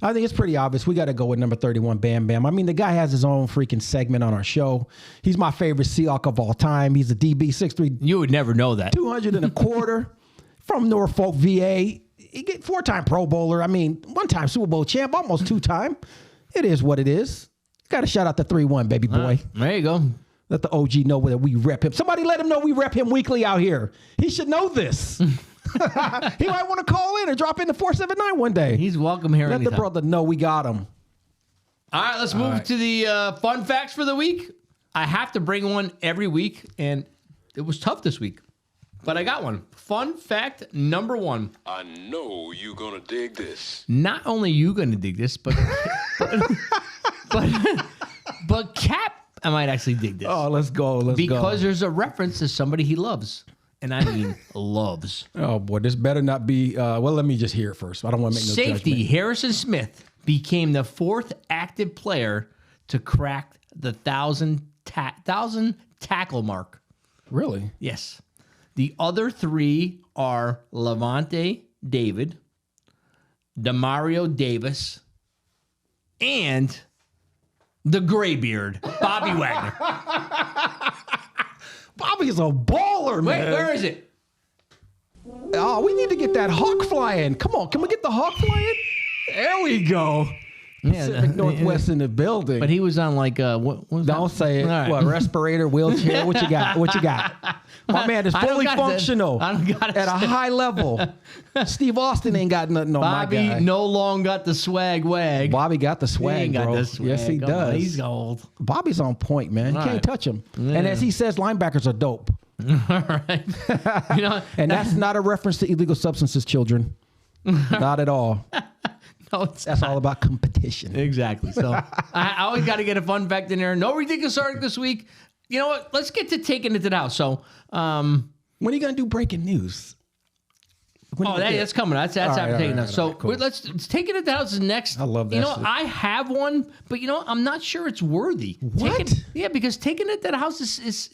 I think it's pretty obvious. We got to go with number 31, Bam Bam. I mean, the guy has his own freaking segment on our show. He's my favorite Seahawk of all time. He's a DB, 6'3". You would never know that. 200 and a quarter from Norfolk, VA. He get 4-time Pro Bowler. I mean, 1-time Super Bowl champ, almost 2-time. It is what it is. Got to shout out the 3-1, baby boy. There you go. Let the OG know that we rep him. Somebody let him know we rep him weekly out here. He should know this. He might want to call in or drop in the 479 one day. He's welcome here. Let the brother know we got him. All right, let's move to the fun facts for the week. I have to bring one every week, and it was tough this week. But I got one. Fun fact number 1. I know you're going to dig this. Not only you going to dig this, but but Cap, I might actually dig this. Oh, let's go. Because there's a reference to somebody he loves. And I mean loves. Oh, boy. This better not be... well, let me just hear it first. I don't want to make no Safety judgment. Harrison Smith became the 4th active player to crack the 1,000 tackle mark. Really? Yes. The other 3 are Levante David, Demario Davis, and the Graybeard, Bobby Wagner. Bobby's a baller, man. Wait, where is it? Oh, we need to get that hawk flying. Come on, can we get the hawk flying? There we go. Yeah, Pacific Northwest in the building. But he was on like what was Don't that? say it. All right. What, respirator, wheelchair? What you got? What you got? My man is I don't fully got functional I don't got at a high level. Steve Austin ain't got nothing on my guy. Bobby no long got the swag wag. Bobby got the He swag, ain't got bro. the swag. Yes, he Come on, does. he's old. Bobby's on point, man. You All can't right. touch him. And as he says, linebackers are dope. All right. You know, And that's not a reference to illegal substances, children. Not at all. no, it's That's all about competition. exactly. So I always got to get a fun fact in there. No ridiculous article this week. You know what? Let's get to taking it to the house. So, When are you going to do breaking news? that's coming. That's after taking it. So cool. let's take it to the house is next. I love that You know, shit. I have one, but you know, I'm not sure it's worthy. What? Because taking it to the house is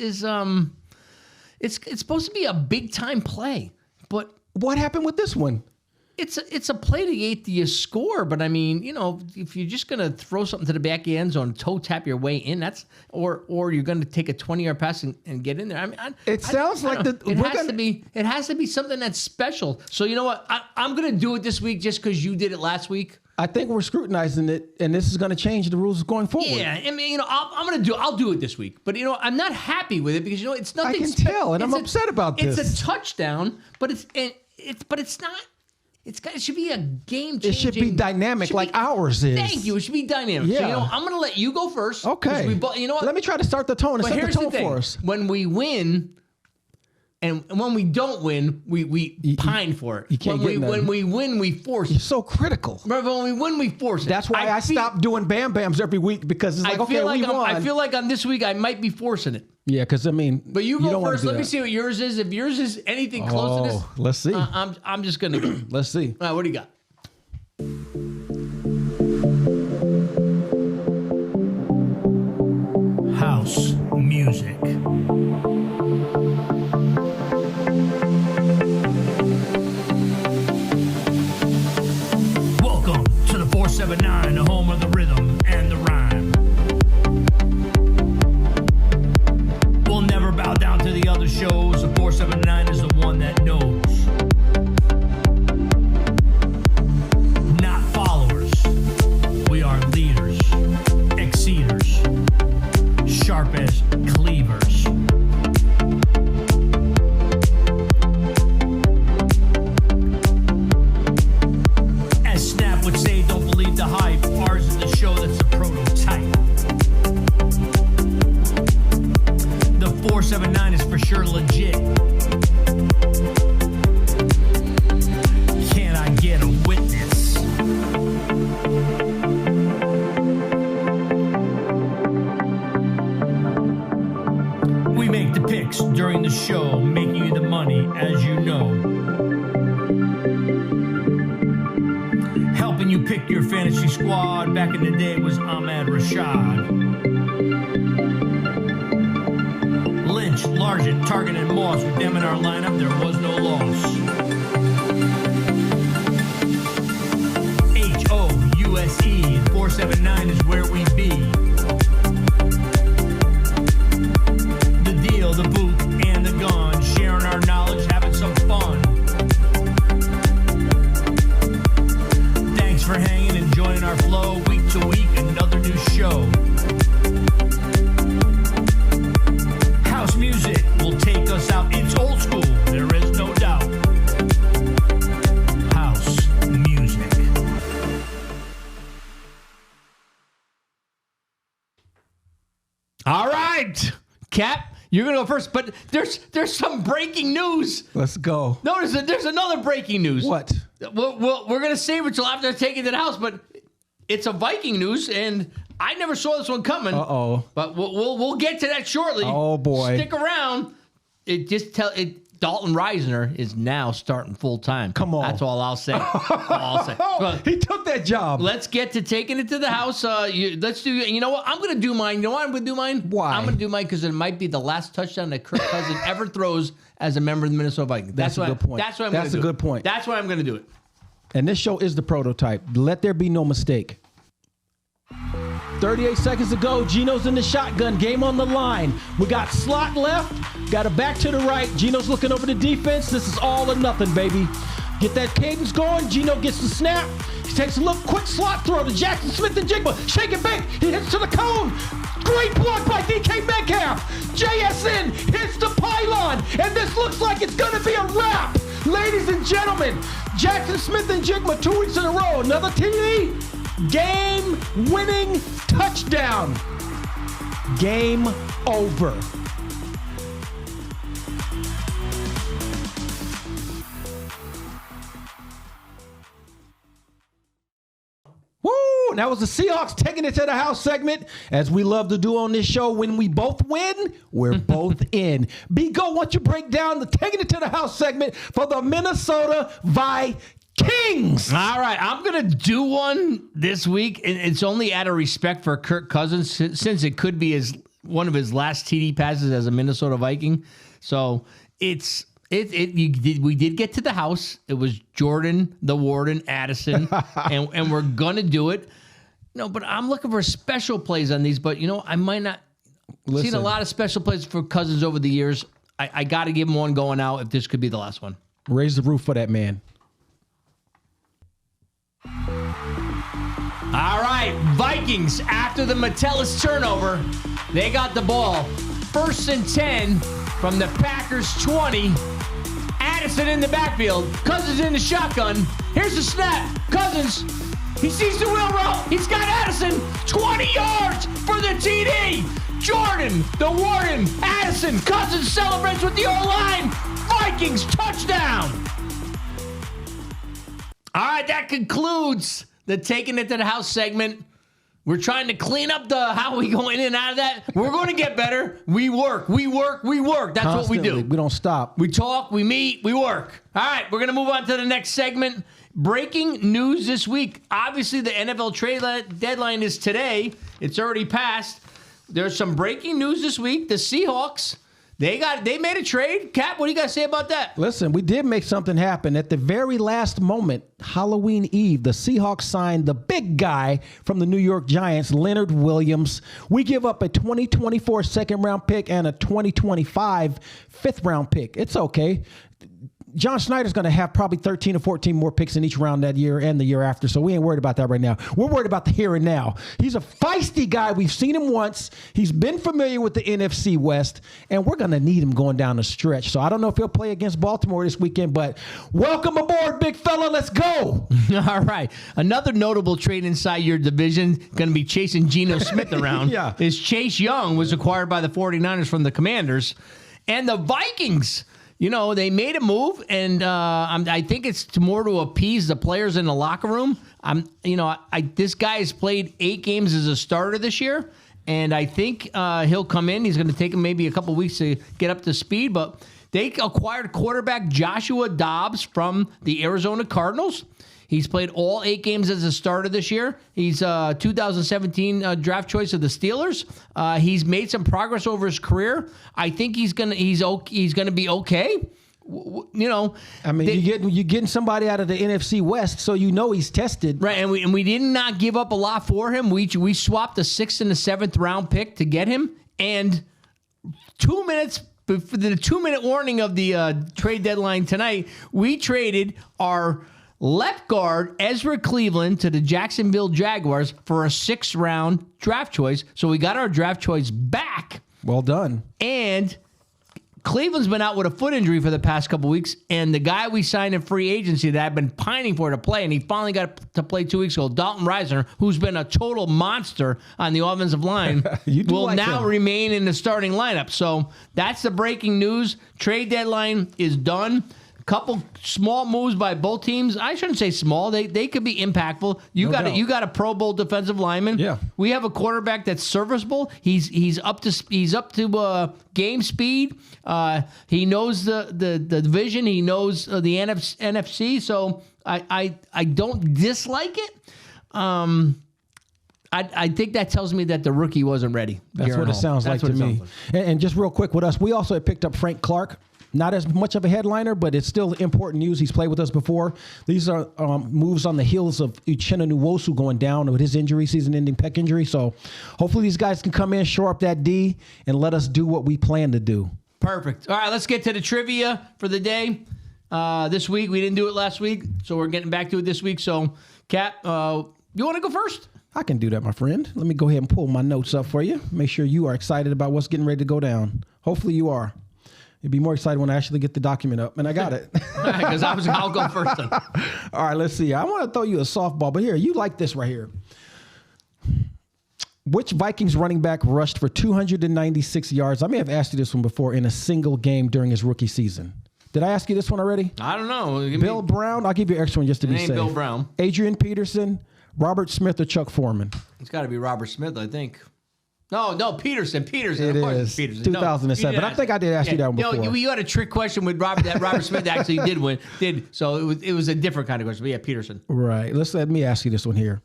it's supposed to be a big time play, but What happened with this one? it's a play to get you score, but I mean, if you're just gonna throw something to the back of the end zone, toe tap your way in, or you're gonna take a 20-yard pass and get in there. I mean, It sounds like it has to be something that's special. So you know what? I'm gonna do it this week just because you did it last week. I think we're scrutinizing it, and this is going to change the rules going forward. Yeah, I mean, I'll do it this week, but I'm not happy with it because it's nothing. I can tell, and I'm upset about this. It's a touchdown, but it's not. It should be a game changing. It should be dynamic like ours is. Thank you. It should be dynamic. Yeah. So, I'm going to let you go first. Okay. You know what? Let me try to start the tone and But set the here's tone the thing. for us. When we win, and when we don't win, we pine for it. You can't get nothing. When we win, we force You're it. so critical. Remember, when we win, we force it. That's why I stopped doing Bam Bams every week because it's like, okay, we won. I feel like on this week I might be forcing it. Yeah, because I mean, But you go don't wanna first. do Let me that. see what yours is. If yours is anything close to this, Let's see. I'm just gonna go. Let's see. All right, what do you got? House music. Welcome to the 479, the home of the rhythm and the rhyme. We'll never bow down to the other shows. The 479 is the one that knows. Not followers. We are leaders, exceeders, sharp as cleavers. As Snap would say, don't believe the hype. Ours is the show that's the prototype. The 479 is for sure legit. Can I get a witness? We make the picks during the show, making you the money, as you know. Helping you pick your fantasy squad. Back in the day it was Ahmad Rashad. Lynch, Largent, Target, and Moss. With them in our lineup, there was no loss. HOUSE, 479 is where we be. The deal, the booth, and the gun. Sharing our knowledge, having some fun. Thanks for hanging and joining our flow. Week to week, another new show. House music will take us out. It's old school, there is no doubt. House music. All right, Cap, you're gonna go first. But there's some breaking news. Let's go. No, there's another breaking news. What? We're gonna save it till after I take it to the house, but it's a Viking news, and I never saw this one coming. Uh-oh. But we'll get to that shortly. Oh, boy. Stick around. Dalton Reisner is now starting full time. Come on. That's all I'll say. Well, He took that job. let's get to taking it to the house. Let's do. You know what? I'm going to do mine. You know why I'm going to do mine? Why? I'm going to do mine because it might be the last touchdown that Kirk Cousins ever throws as a member of the Minnesota Vikings. That's a good point. That's why I'm going to That's do a good point. That's why I'm going to do it. And this show is the prototype. Let there be no mistake. 38 seconds to go. Geno's in the shotgun. Game on the line. We got slot left. Got a back to the right. Geno's looking over the defense. This is all or nothing, baby. Get that cadence going. Geno gets the snap. He takes a look. Quick slot throw to Jackson Smith-Njigba. Shake and bake. He hits to the cone. Great block by DK Metcalf. JSN hits the pylon. And this looks like it's going to be a wrap. Ladies and gentlemen, Jackson Smith-Njigba 2 weeks in a row. Another TD. Game-winning touchdown. Game over. Woo! That was the Seahawks taking it to the house segment. As we love to do on this show, when we both win, we're both in. B-Go, why don't you break down the taking it to the house segment for the Minnesota Vikings? All right, I'm going to do one this week, and it's only out of respect for Kirk Cousins since it could be one of his last TD passes as a Minnesota Viking. So it's We did get to the house. It was Jordan, the Warden, Addison, and we're gonna do it. No, but I'm looking for special plays on these. But I might not. Seen a lot of special plays for Cousins over the years. I got to give him one going out if this could be the last one. Raise the roof for that man. All right, Vikings, after the Metellus turnover, they got the ball. 1st and 10 from the Packers 20. Addison in the backfield. Cousins in the shotgun. Here's the snap. Cousins, he sees the wheel roll. He's got Addison. 20 yards for the TD. Jordan, the Warden, Addison. Cousins celebrates with the O-line. Vikings touchdown. All right, that concludes the Taking It to the House segment. We're trying to clean up the how we go in and out of that. We're going to get better. We work. That's Constantly. what we do. We don't stop. We talk, we meet, we work. All right, we're going to move on to the next segment. Breaking news this week. Obviously, the NFL trade deadline is today. It's already passed. There's some breaking news this week. The Seahawks, they made a trade. Cap, what do you got to say about that? Listen, we did make something happen. At the very last moment, Halloween Eve, the Seahawks signed the big guy from the New York Giants, Leonard Williams. We give up a 2024 second-round pick and a 2025 fifth-round pick. It's okay. John Schneider's going to have probably 13 or 14 more picks in each round that year and the year after, so we ain't worried about that right now. We're worried about the here and now. He's a feisty guy. We've seen him once. He's been familiar with the NFC West, and we're going to need him going down the stretch. So I don't know if he'll play against Baltimore this weekend, but welcome aboard, big fella. Let's go. All right. Another notable trade inside your division, going to be chasing Geno Smith around, Yeah. is Chase Young was acquired by the 49ers from the Commanders. And the Vikings, they made a move, and I think it's more to appease the players in the locker room. This guy has played 8 games as a starter this year, and I think he'll come in. He's going to take him maybe a couple weeks to get up to speed, but they acquired quarterback Joshua Dobbs from the Arizona Cardinals. He's played all 8 games as a starter this year. He's 2017 draft choice of the Steelers. He's made some progress over his career. I think he's gonna be okay. I mean, you're getting somebody out of the NFC West, so he's tested. Right, and we did not give up a lot for him. We swapped the 6th and the 7th round pick to get him, and 2 minutes before the 2-minute warning of the trade deadline tonight, we traded our left guard Ezra Cleveland to the Jacksonville Jaguars for a 6th round draft choice. So we got our draft choice back. Well done. And Cleveland's been out with a foot injury for the past couple weeks. And the guy we signed in free agency that I've been pining for to play, and he finally got to play 2 weeks ago, Dalton Risner, who's been a total monster on the offensive line, will now remain in the starting lineup. So that's the breaking news. Trade deadline is done. Couple small moves by both teams. I shouldn't say small. They could be impactful. You got a Pro Bowl defensive lineman. Yeah. We have a quarterback that's serviceable. He's up to game speed. He knows the division. He knows the NFC. So I don't dislike it. I think that tells me that the rookie wasn't ready. That's what it sounds like to me. And just real quick with us, we also picked up Frank Clark. Not as much of a headliner, but it's still important news. He's played with us before. These are moves on the heels of Uchenna Nwosu going down with his injury, season-ending pec injury. So hopefully these guys can come in, shore up that D, and let us do what we plan to do. Perfect. All right, let's get to the trivia for the day. This week, we didn't do it last week, so we're getting back to it this week. So, Cap, you want to go first? I can do that, my friend. Let me go ahead and pull my notes up for you. Make sure you are excited about what's getting ready to go down. Hopefully you are. You'd be more excited when I actually get the document up, and I got it. Because I'll go first then. All right, let's see. I want to throw you a softball, but here, you like this right here. Which Vikings running back rushed for 296 yards? I may have asked you this one before in a single game during his rookie season. Did I ask you this one already? I don't know. Bill Brown? I'll give you an extra one just to be safe. Bill Brown. Adrian Peterson, Robert Smith, or Chuck Foreman? It's got to be Robert Smith, I think. No, Peterson. It of course is. Peterson. 2007. No, but I think I did ask you that one before. You had a trick question with Robert that Robert Smith actually did win. So it was a different kind of question. But yeah, Peterson. Right. Let me ask you this one here.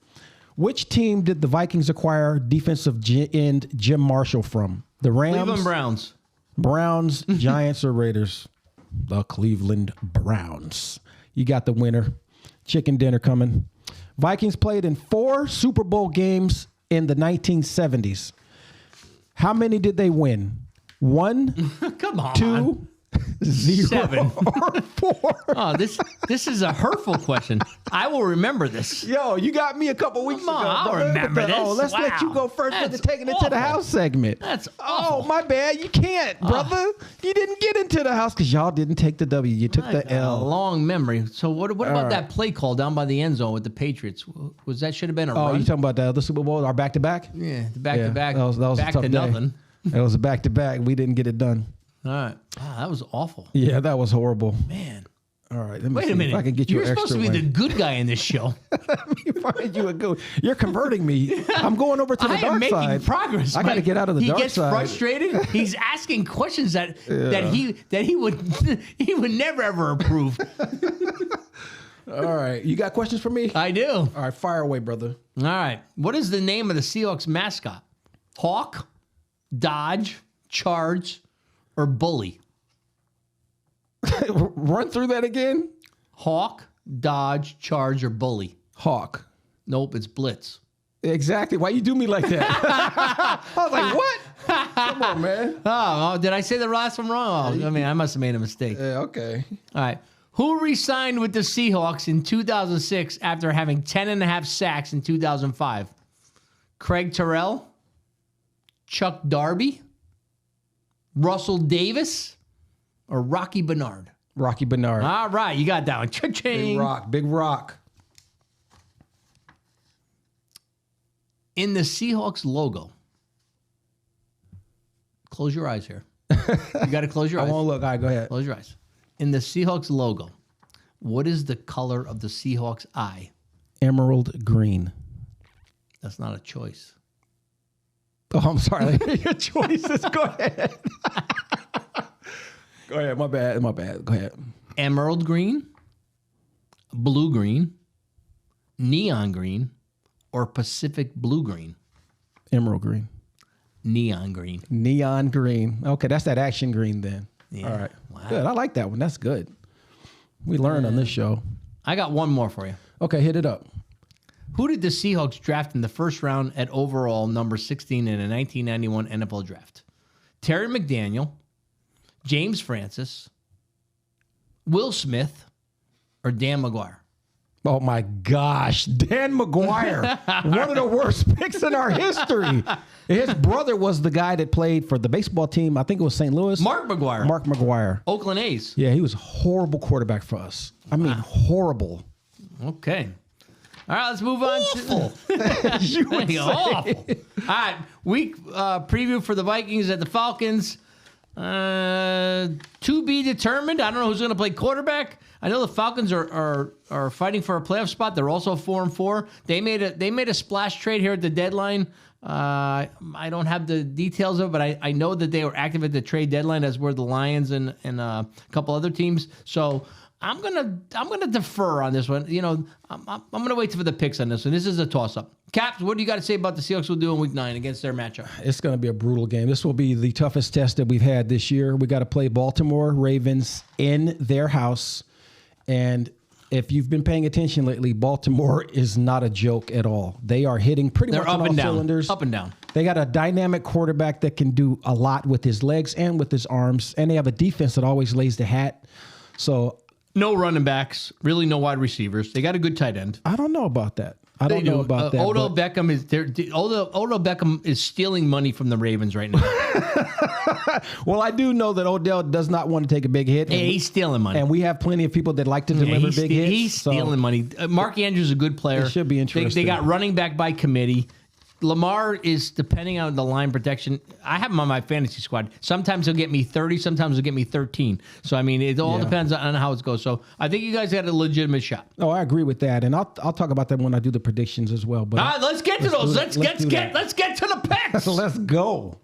Which team did the Vikings acquire defensive end Jim Marshall from? The Rams, Cleveland Browns. Giants, or Raiders? the Cleveland Browns. You got the winner. Chicken dinner coming. Vikings played in 4 Super Bowl games in the 1970s. How many did they win? 1, Come on. 2, 0, 7. or 4? Oh, this is a hurtful question. I will remember this. Yo, you got me a couple weeks Come on, ago. I'll Don't remember that. Oh, this. let's let you Wow. go first with the That's taking it to the awful. house segment. That's Oh, awful. my bad. You can't, brother. You didn't get into the house because y'all didn't take the W. You took I the got a L. long memory. So what about right. that play call down by the end zone with the Patriots? Was that should have been a Oh, run? you talking about the other Super Bowl, our back-to-back? Yeah, the back-to-back. That was back a tough to day. nothing. It was a back-to-back. We didn't get it done. All right. Wow, that was awful. Yeah, that was horrible. Man. All right, let me Wait see a minute. if I can get you You're an supposed extra to be the win. good guy in this show. Let me find you a good. You're converting me. I'm going over to the I am dark making side. progress. I got to Mike. get out of the dark He gets side. frustrated. He's asking questions that he would never ever approve. All right, you got questions for me? I do. All right, fire away, brother. All right. What is the name of the Seahawks mascot? Hawk, Dodge, Charge, or Bully? Run through that again. Hawk, Dodge, Charge, or Bully? Hawk. Nope, it's Blitz. Exactly. Why you do me like that? I was like, what? Come on, man. Oh, did I say the last one wrong? Oh, I mean, I must have made a mistake. Yeah, okay. All right. Who re-signed with the Seahawks in 2006 after having 10.5 sacks in 2005? Craig Terrell, Chuck Darby, Russell Davis, or Rocky Bernard? Rocky Bernard. All right, you got that one. Big Cha-ching. rock. Big rock. In the Seahawks logo, close your eyes here. You got to close your I eyes. won't look. All right, go ahead. Close your eyes. In the Seahawks logo, what is the color of the Seahawks eye? Emerald green. That's not a choice. Oh, I'm sorry. Your choices. Go ahead. Go ahead. My bad. My bad. Go ahead. Emerald green, blue green, neon green, or Pacific blue green? Emerald green. Neon green. Neon green. Okay, that's that action green then. Yeah. All right. Wow. Good. I like that one. That's good. We learned on this show. I got one more for you. Okay, hit it up. Who did the Seahawks draft in the first round at overall number 16 in a 1991 NFL draft? Terry McDaniel, James Francis, Will Smith, or Dan McGuire? Oh my gosh, Dan McGuire, one of the worst picks in our history. His brother was the guy that played for the baseball team. I think it was St. Louis. Mark McGuire. Mark McGuire. Oakland A's. Yeah, he was a horrible quarterback for us. I mean, horrible. Okay. All right, let's move on. You would say. Awful. All right, week preview for the Vikings at the Falcons. To be determined. I don't know who's going to play quarterback. I know the Falcons are fighting for a playoff spot. They're also 4-4. They made a splash trade here at the deadline. I don't have the details of it, but I know that they were active at the trade deadline, as were the Lions and a couple other teams. So I'm gonna defer on this one. You know, I'm gonna wait for the picks on this one. This is a toss up. Caps, what do you got to say about the Seahawks will do in Week 9 against their matchup? It's going to be a brutal game. This will be the toughest test that we've had this year. We got to play Baltimore Ravens in their house. And if you've been paying attention lately, Baltimore is not a joke at all. They are hitting pretty They're much on up and all down. cylinders. Up and down. They got a dynamic quarterback that can do a lot with his legs and with his arms. And they have a defense that always lays the hat. So No running backs, really no wide receivers. They got a good tight end. I don't know about that. I don't know about that. Odell but- Beckham is there. Odell Beckham is stealing money from the Ravens right now. Well, I do know that Odell does not want to take a big hit. Hey, he's stealing money. And we have plenty of people that like to deliver he's big hits. He's so- stealing money. Mark Andrews is a good player. It should be They interesting. got running back by committee. Lamar is depending on the line protection. I have him on my fantasy squad. Sometimes he'll get me 30. Sometimes he'll get me 13. So, I mean, it all Yeah. depends on how it goes. So, I think you guys got a legitimate shot. Oh, I agree with that, and I'll talk about that when I do the predictions as well. But All right, let's get to those. Let's get to the picks. let's go.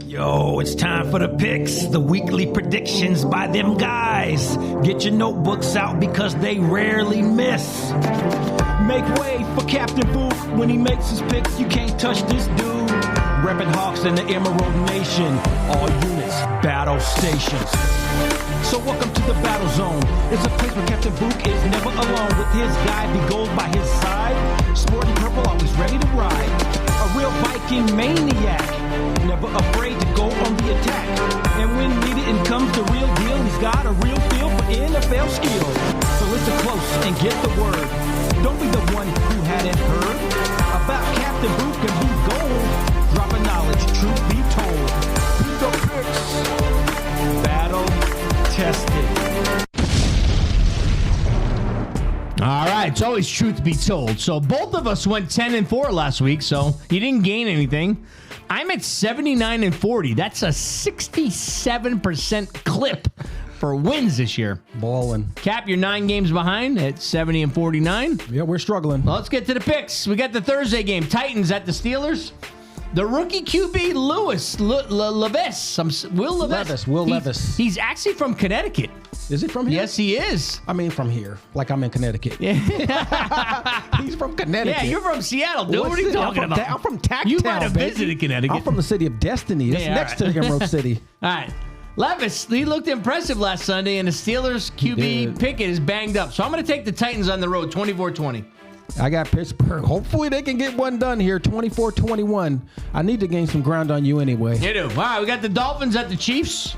Yo, it's time for the picks, the weekly predictions by them guys. Get your notebooks out because they rarely miss. Make way for Captain Book when he makes his picks. You can't touch this dude. Reppin' Hawks in the Emerald Nation. All units, battle stations. So welcome to the battle zone. It's a place where Captain Book is never alone. With his guy, be gold by his side. Sporting purple, always ready to ride. A real Viking maniac, never afraid to go on the attack. And when needed, in comes the real deal. He's got a real feel for NFL skill. So listen close and get the word. Don't be the one who hadn't heard about Captain Book and Blue Gold. Dropping knowledge, truth be told. Pico picks, battle tested. All right, it's always truth be told. So both of us went 10-4 last week, so you didn't gain anything. I'm at 79-40. That's a 67% clip for wins this year. Ballin'. Cap, you're 9 games behind at 70-49. Yeah, we're struggling. Well, let's get to the picks. We got the Thursday game. Titans at the Steelers. The rookie QB, Levis. Will Levis. He's actually from Connecticut. Is he from here? Yes, he is. I mean, from here. Like I'm in Connecticut. He's from Connecticut. Yeah, you're from Seattle, dude. What are you talking about? I'm from Tacktown, You might have baby. visited Connecticut. I'm from the city of Destiny. It's Yeah, next all to Emerald City. All right. Levis, he looked impressive last Sunday, and the Steelers QB did. Pickett is banged up. So I'm going to take the Titans on the road, 24-20. I got Pittsburgh. Hopefully they can get one done here, 24-21. I need to gain some ground on you anyway. You do. All right, we got the Dolphins at the Chiefs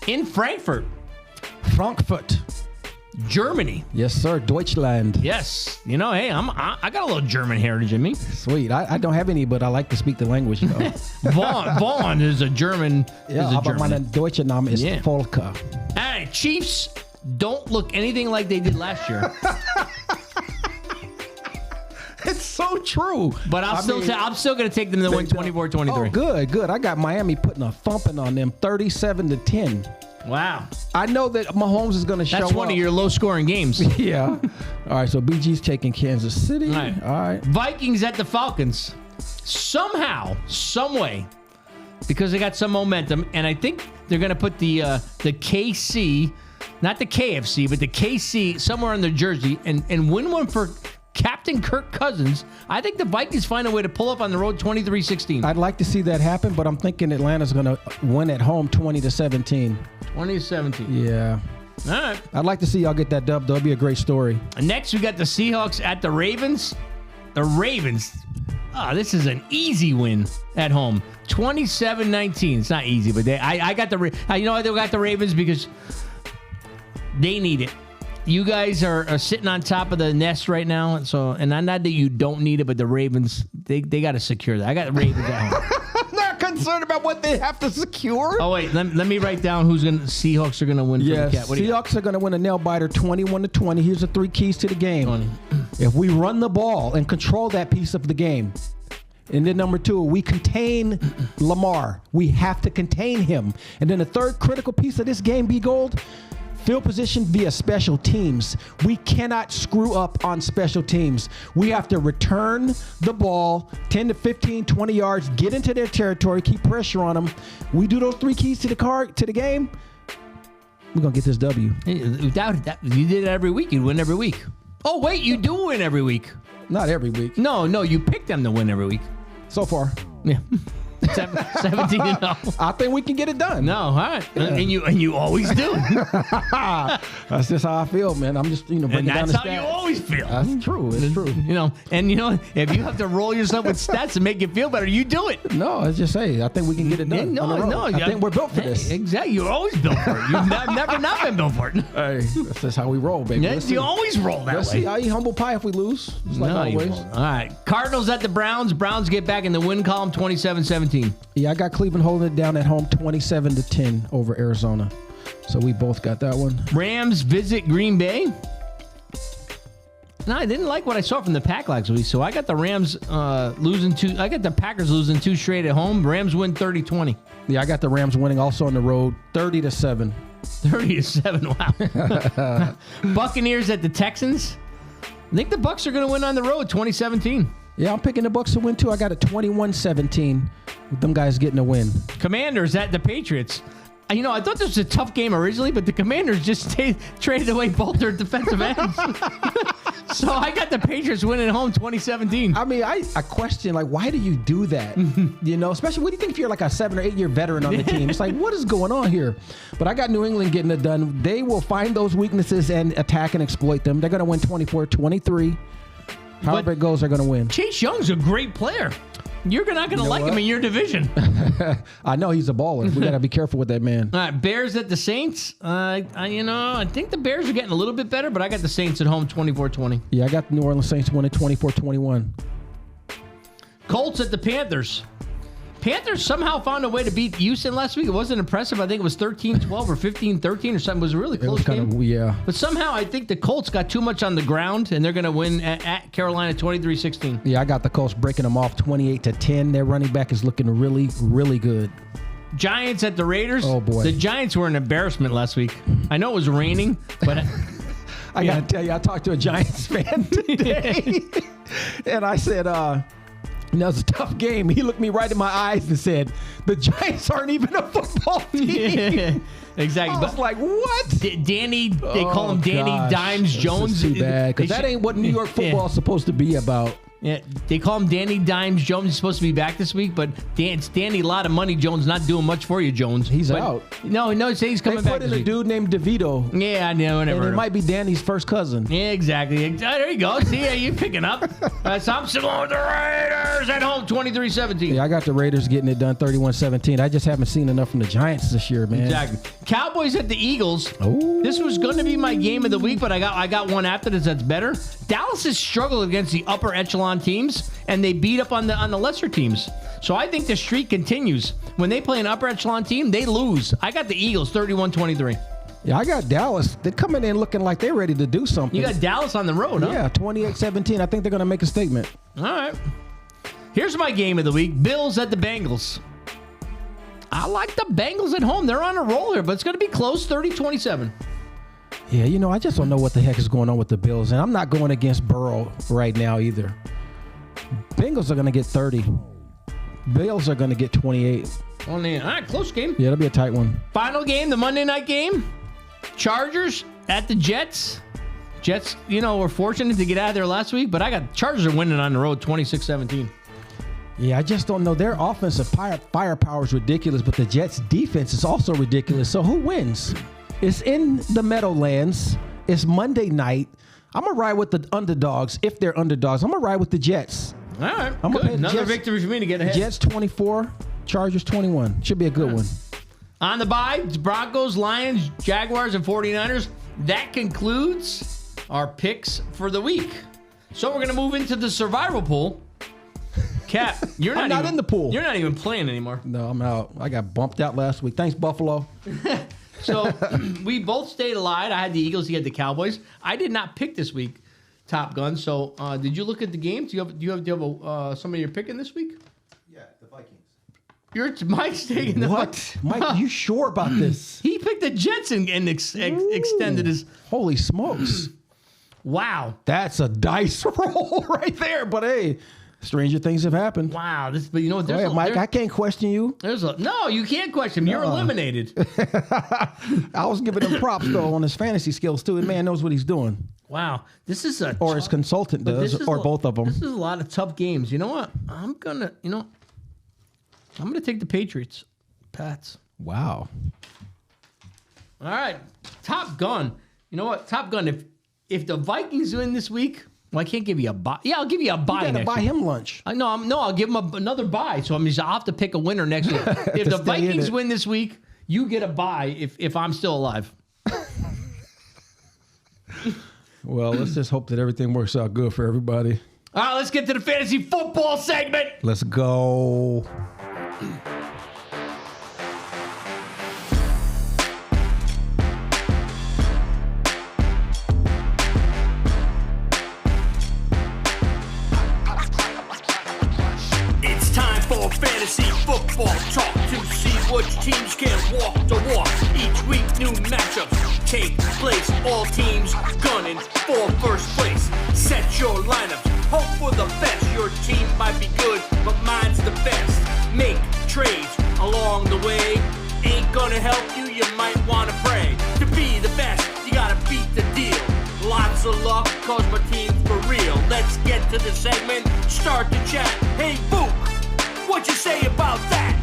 in Frankfurt, Frankfurt. Germany. Yes, sir. Deutschland. Yes. You know, hey, I got a little German heritage in me. Sweet. I don't have any, but I like to speak the language, though. Vaughn is a German. Ja, is a aber German. mein deutscher Name ist Yeah. Volker. All right, Chiefs don't look anything like they did last year. It's so true. But I'm still going to take them to win 24-23. Oh, good. I got Miami putting a thumping on them, 37-10. Wow. I know that Mahomes is going to show up. That's one of your low-scoring games. Yeah. All right, so BG's taking Kansas City. All right. All right. Vikings at the Falcons. Somehow, some way, because they got some momentum, and I think they're going to put the KC, not the KFC, but the KC somewhere on their jersey and win one for Captain Kirk Cousins. I think the Vikings find a way to pull up on the road 23-16. I'd like to see that happen, but I'm thinking Atlanta's going to win at home 20-17. 20-17. Yeah. All right. I'd like to see y'all get that dub. That'll be a great story. Next, we got the Seahawks at the Ravens. The Ravens. This is an easy win at home. 27-19. It's not easy, but I got the you know why they got the Ravens? Because they need it. You guys are sitting on top of the nest right now. So, and not that you don't need it, but the Ravens, they got to secure that. I got the Ravens at home. I'm not concerned about what they have to secure. Oh, wait. Let me write down who's going to Seahawks are going to win for the Yes, Cat. What do you got? Seahawks are going to win a nail-biter 21-20. Here's the 3 keys to the game. If we run the ball and control that piece of the game, and then number 2, we contain Lamar. We have to contain him. And then the third critical piece of this game, B-Gold, field position via special teams. We cannot screw up on special teams. We have to return the ball 10 to 15, 20 yards, get into their territory, keep pressure on them. We do those 3 keys to the game, we're going to get this W. Without that, you did it every week. You'd win every week. Oh, wait. You do win every week. Not every week. No, you picked them to win every week. So far. Yeah. 17-0. I think we can get it done. No, all right. Yeah. And you always do. That's just how I feel, man. I'm just, breaking And down that's the how stats. you always feel. That's true. It's true. If you have to roll yourself with stats to make you feel better, you do it. No, I just say, I think we can get it done. on the road. I think we're built for this. Exactly. You're always built for it. You've never not been built for it. Hey, that's just how we roll, baby. Yeah, Let's see. you always roll that Let's way. see. I eat humble pie if we lose. Just like No, you always. won't. All right. Cardinals at the Browns. Browns get back in the win column 27-17. Yeah, I got Cleveland holding it down at home 27-10 over Arizona. So we both got that one. Rams visit Green Bay. No, I didn't like what I saw from the Pack last week, so I got the Rams losing 2. I got the Packers losing 2 straight at home. Rams win 30-20. Yeah, I got the Rams winning also on the road 30-7. 30-7. Wow. Buccaneers at the Texans. I think the Bucs are going to win on the road 2017. Yeah, I'm picking the Bucs to win too. I got a 21-17 with them guys getting a win. Commanders at the Patriots. I thought this was a tough game originally, but the Commanders just traded away both their defensive ends. So I got the Patriots winning at home 2017. I mean, I question, like, why do you do that? You know, especially what do you think if you're like a 7 or 8 year veteran on the team? It's like, what is going on here? But I got New England getting it done. They will find those weaknesses and attack and exploit them. They're going to win 24-23. However it goes, they're going to win. Chase Young's a great player. You're not going to like him in your division. I know he's a baller. We got to be careful with that man. All right, Bears at the Saints. I think the Bears are getting a little bit better, but I got the Saints at home 24-20. Yeah, I got the New Orleans Saints winning 24-21. Colts at the Panthers. Panthers somehow found a way to beat Houston last week. It wasn't impressive. I think it was 13-12 or 15-13 or something. It was a really close game. Yeah. But somehow I think the Colts got too much on the ground, and they're going to win at Carolina 23-16. Yeah, I got the Colts breaking them off 28-10. Their running back is looking really, really good. Giants at the Raiders. Oh, boy. The Giants were an embarrassment last week. I know it was raining, but... I got to tell you, I talked to a Giants fan today, and I said, it was a tough game. He looked me right in my eyes and said, the Giants aren't even a football team. Yeah, exactly. I was like, what? Danny, they call him Danny Dimes Jones. Too bad, because that ain't what New York football is supposed to be about. Yeah, they call him Danny Dimes Jones. He's supposed to be back this week, but it's Danny a lot of money Jones, not doing much for you, Jones. He's out. No, he's coming back They put this in a week. dude named DeVito. Yeah, I know. And it might be Danny's first cousin. Yeah, exactly. There you go. See, you picking up. So I'm still going with the Raiders at home, 23-17. Yeah, I got the Raiders getting it done 31-17. I just haven't seen enough from the Giants this year, man. Exactly. Cowboys at the Eagles. Ooh. This was going to be my game of the week, but I got one after this that's better. Dallas has struggled against the upper echelon teams, and they beat up on the lesser teams. So I think the streak continues. When they play an upper echelon team, they lose. I got the Eagles 31-23. Yeah, I got Dallas. They're coming in looking like they're ready to do something. You got Dallas on the road, huh? Yeah, 28-17. I think they're going to make a statement. All right. Here's my game of the week. Bills at the Bengals. I like the Bengals at home. They're on a roll here, but it's going to be close, 30-27. Yeah, I just don't know what the heck is going on with the Bills. And I'm not going against Burrow right now either. Bengals are going to get 30. Bills are going to get 28. All right, close game. Yeah, it'll be a tight one. Final game, the Monday night game. Chargers at the Jets. Jets, were fortunate to get out of there last week, but I got Chargers are winning on the road 26-17. Yeah, I just don't know. Their offensive firepower is ridiculous, but the Jets' defense is also ridiculous. So who wins? It's in the Meadowlands. It's Monday night. I'm going to ride with the underdogs if they're underdogs. I'm going to ride with the Jets. All right, I'm good. gonna Another victory for me to get ahead. Jets 24, Chargers 21. Should be a good one. On the bye, Broncos, Lions, Jaguars, and 49ers. That concludes our picks for the week. So we're going to move into the survival pool. Cap, you're I'm not in the pool. You're not even playing anymore. No, I'm out. I got bumped out last week. Thanks, Buffalo. So we both stayed alive. I had the Eagles. He had the Cowboys. I did not pick this week, Top Gun. So did you look at the game? Do you have somebody you're picking this week? Yeah, the Vikings. Mike's taking the What? Mike, you sure about this? He picked the Jets and extended his. Holy smokes. Wow. That's a dice roll right there. But hey, stranger things have happened. Wow. But you know what? Go ahead, Mike. I can't question you. No, you can't question him. You're eliminated. I was giving him props, though, on his fantasy skills, too. The man knows what he's doing. Wow. This is a. Or his consultant does, or both of them. This is a lot of tough games. You know what? I'm going to take the Patriots. Pats. Wow. All right. Top Gun. You know what? Top Gun, if the Vikings win this week, well, I can't give you a buy. Yeah, I'll give you a buy. You got to buy him lunch. I'll give him another buy. So I'll have to pick a winner next week. If the Vikings win this week, you get a buy if I'm still alive. Well, let's just hope that everything works out good for everybody. All right, let's get to the fantasy football segment. Let's go. It's time for fantasy football talk to see which teams can walk the walk. Each week, new matchups take place. All teams gunning for first place. Set your lineups, hope for the best. Your team might be good, but mine's the best. Make trades along the way. Ain't gonna help you, you might wanna pray. To be the best, you gotta beat the deal. Lots of luck, cause my team's get to the segment, start the chat. Hey, Book, what you say about that?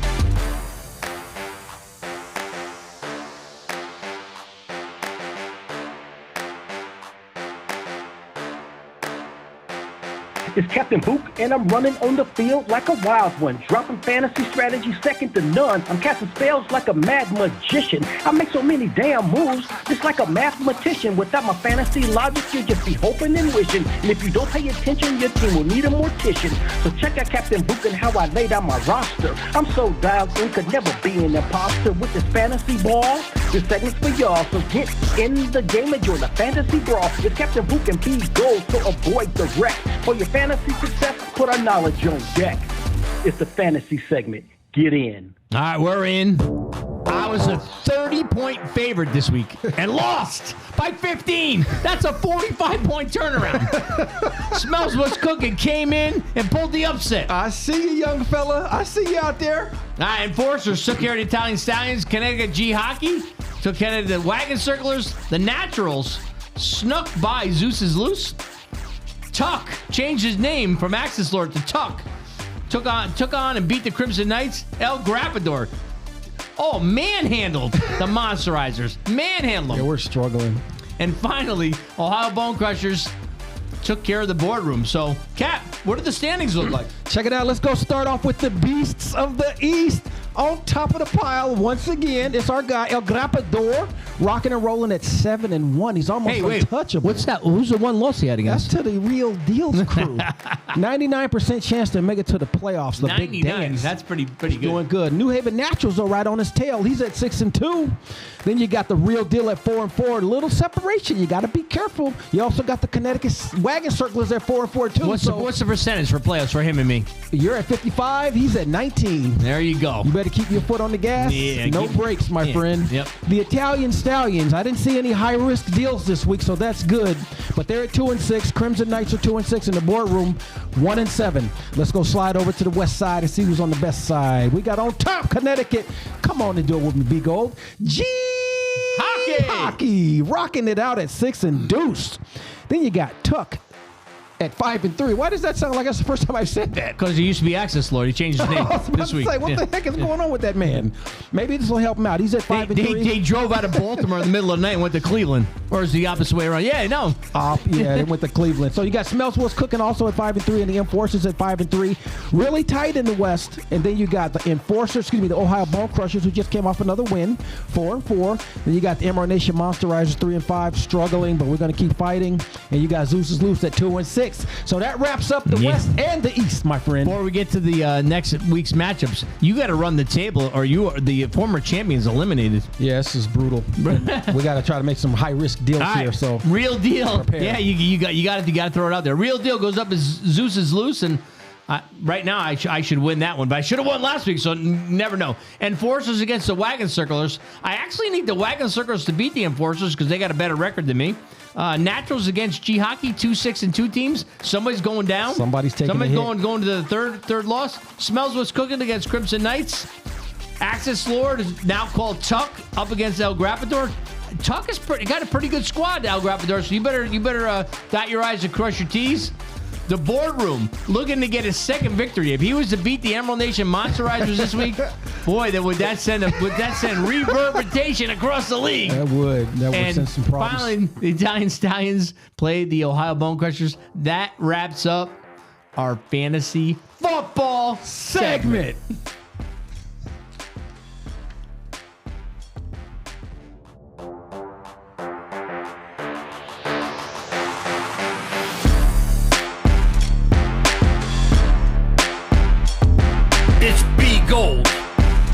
It's Captain Book, and I'm running on the field like a wild one. Dropping fantasy strategy second to none. I'm casting spells like a mad magician. I make so many damn moves, just like a mathematician. Without my fantasy logic, you'll just be hoping and wishing. And if you don't pay attention, your team will need a mortician. So check out Captain Book and how I laid out my roster. I'm so dialed in, could never be an imposter with this fantasy ball. This segment's for y'all, so get in the game and join the fantasy brawl. It's Captain Book and B Gold, so avoid the wreck. For your fantasy success, put our knowledge on deck. It's the fantasy segment. Get in. All right, we're in. I was a 30-point favorite this week and lost by 15. That's a 45-point turnaround. Smells What's Cooking came in and pulled the upset. I see you, young fella. I see you out there. All right, Enforcers took care of the Italian Stallions. Connecticut G Hockey took care of the Wagon Circlers. The Naturals snuck by Zeus is Loose. Tuck changed his name from Axis Lord to Tuck. Took on and beat the Crimson Knights. El Grappador. Oh, manhandled the Monsterizers. Manhandled them. Yeah, we're struggling. And finally, Ohio Bone Crushers took care of the boardroom. So, Cap, what do the standings look like? Check it out. Let's go start off with the Beasts of the East. On top of the pile, once again, it's our guy, El Grappador, rocking and rolling at 7-1. He's almost untouchable. What's that? Who's the one loss he had against? That's to the Real Deals crew. 99% chance to make it to the playoffs. The Big Dance. That's pretty good. Doing good. New Haven Naturals are right on his tail. He's at 6-2. Then you got the Real Deal at 4-4. Little separation. You got to be careful. You also got the Connecticut Wagon Circlers at 4-4 too. What's the percentage for playoffs for him and me? You're at 55. He's at 19. There you go. You better keep your foot on the gas. Yeah, no brakes, my friend. Yep. The Italian Stallions. I didn't see any high-risk deals this week, so that's good. But they're at 2-6. Crimson Knights are 2-6 in the boardroom, 1-7. Let's go slide over to the west side and see who's on the best side. We got on top Connecticut. Come on and do it with me, B Gold. G Hockey, rocking it out at 6 and deuce. Then you got Tuck at 5-3. Why does that sound like that's the first time I've said that? Because he used to be Access Lord. He changed his name this week. What the heck is going on with that man? Maybe this will help him out. He's at 5-3. They drove out of Baltimore in the middle of the night and went to Cleveland. Or is the opposite way around? Yeah, no. Yeah, they went to Cleveland. So you got Smells What's Cooking also at 5-3, and the Enforcers at 5-3. Really tight in the West. And then you got the Enforcers, the Ohio Bone Crushers, who just came off another win, 4-4. Then you got the Emerald Nation Monsterizers, 3-5, struggling, but we're going to keep fighting. And you got Zeus is Loose at 2-6. So that wraps up the West and the East, my friend. Before we get to the next week's matchups, you got to run the table, or you are the former champions eliminated. Yeah, this is brutal. We got to try to make some high-risk deals here. So Real Deal. Prepare. Yeah, you got to throw it out there. Real Deal goes up as Zeus is Loose, and right now I should win that one, but I should have won last week, so never know. Enforcers against the Wagon Circlers. I actually need the Wagon Circlers to beat the Enforcers because they got a better record than me. Naturals against G Hockey, 2-6-2 teams. Somebody's going down. Somebody's taking a hit. going to the third loss. Smells What's Cooking against Crimson Knights. Axis Lord is now called Tuck up against El Grappador. Tuck has got a pretty good squad, El Grappador, so you better dot your I's and cross your T's. The boardroom looking to get his second victory. If he was to beat the Emerald Nation Monsterizers this week, boy, would that send reverberation across the league. That would send some problems. Finally, the Italian Stallions played the Ohio Bone Crushers. That wraps up our fantasy football segment. It's B Gold,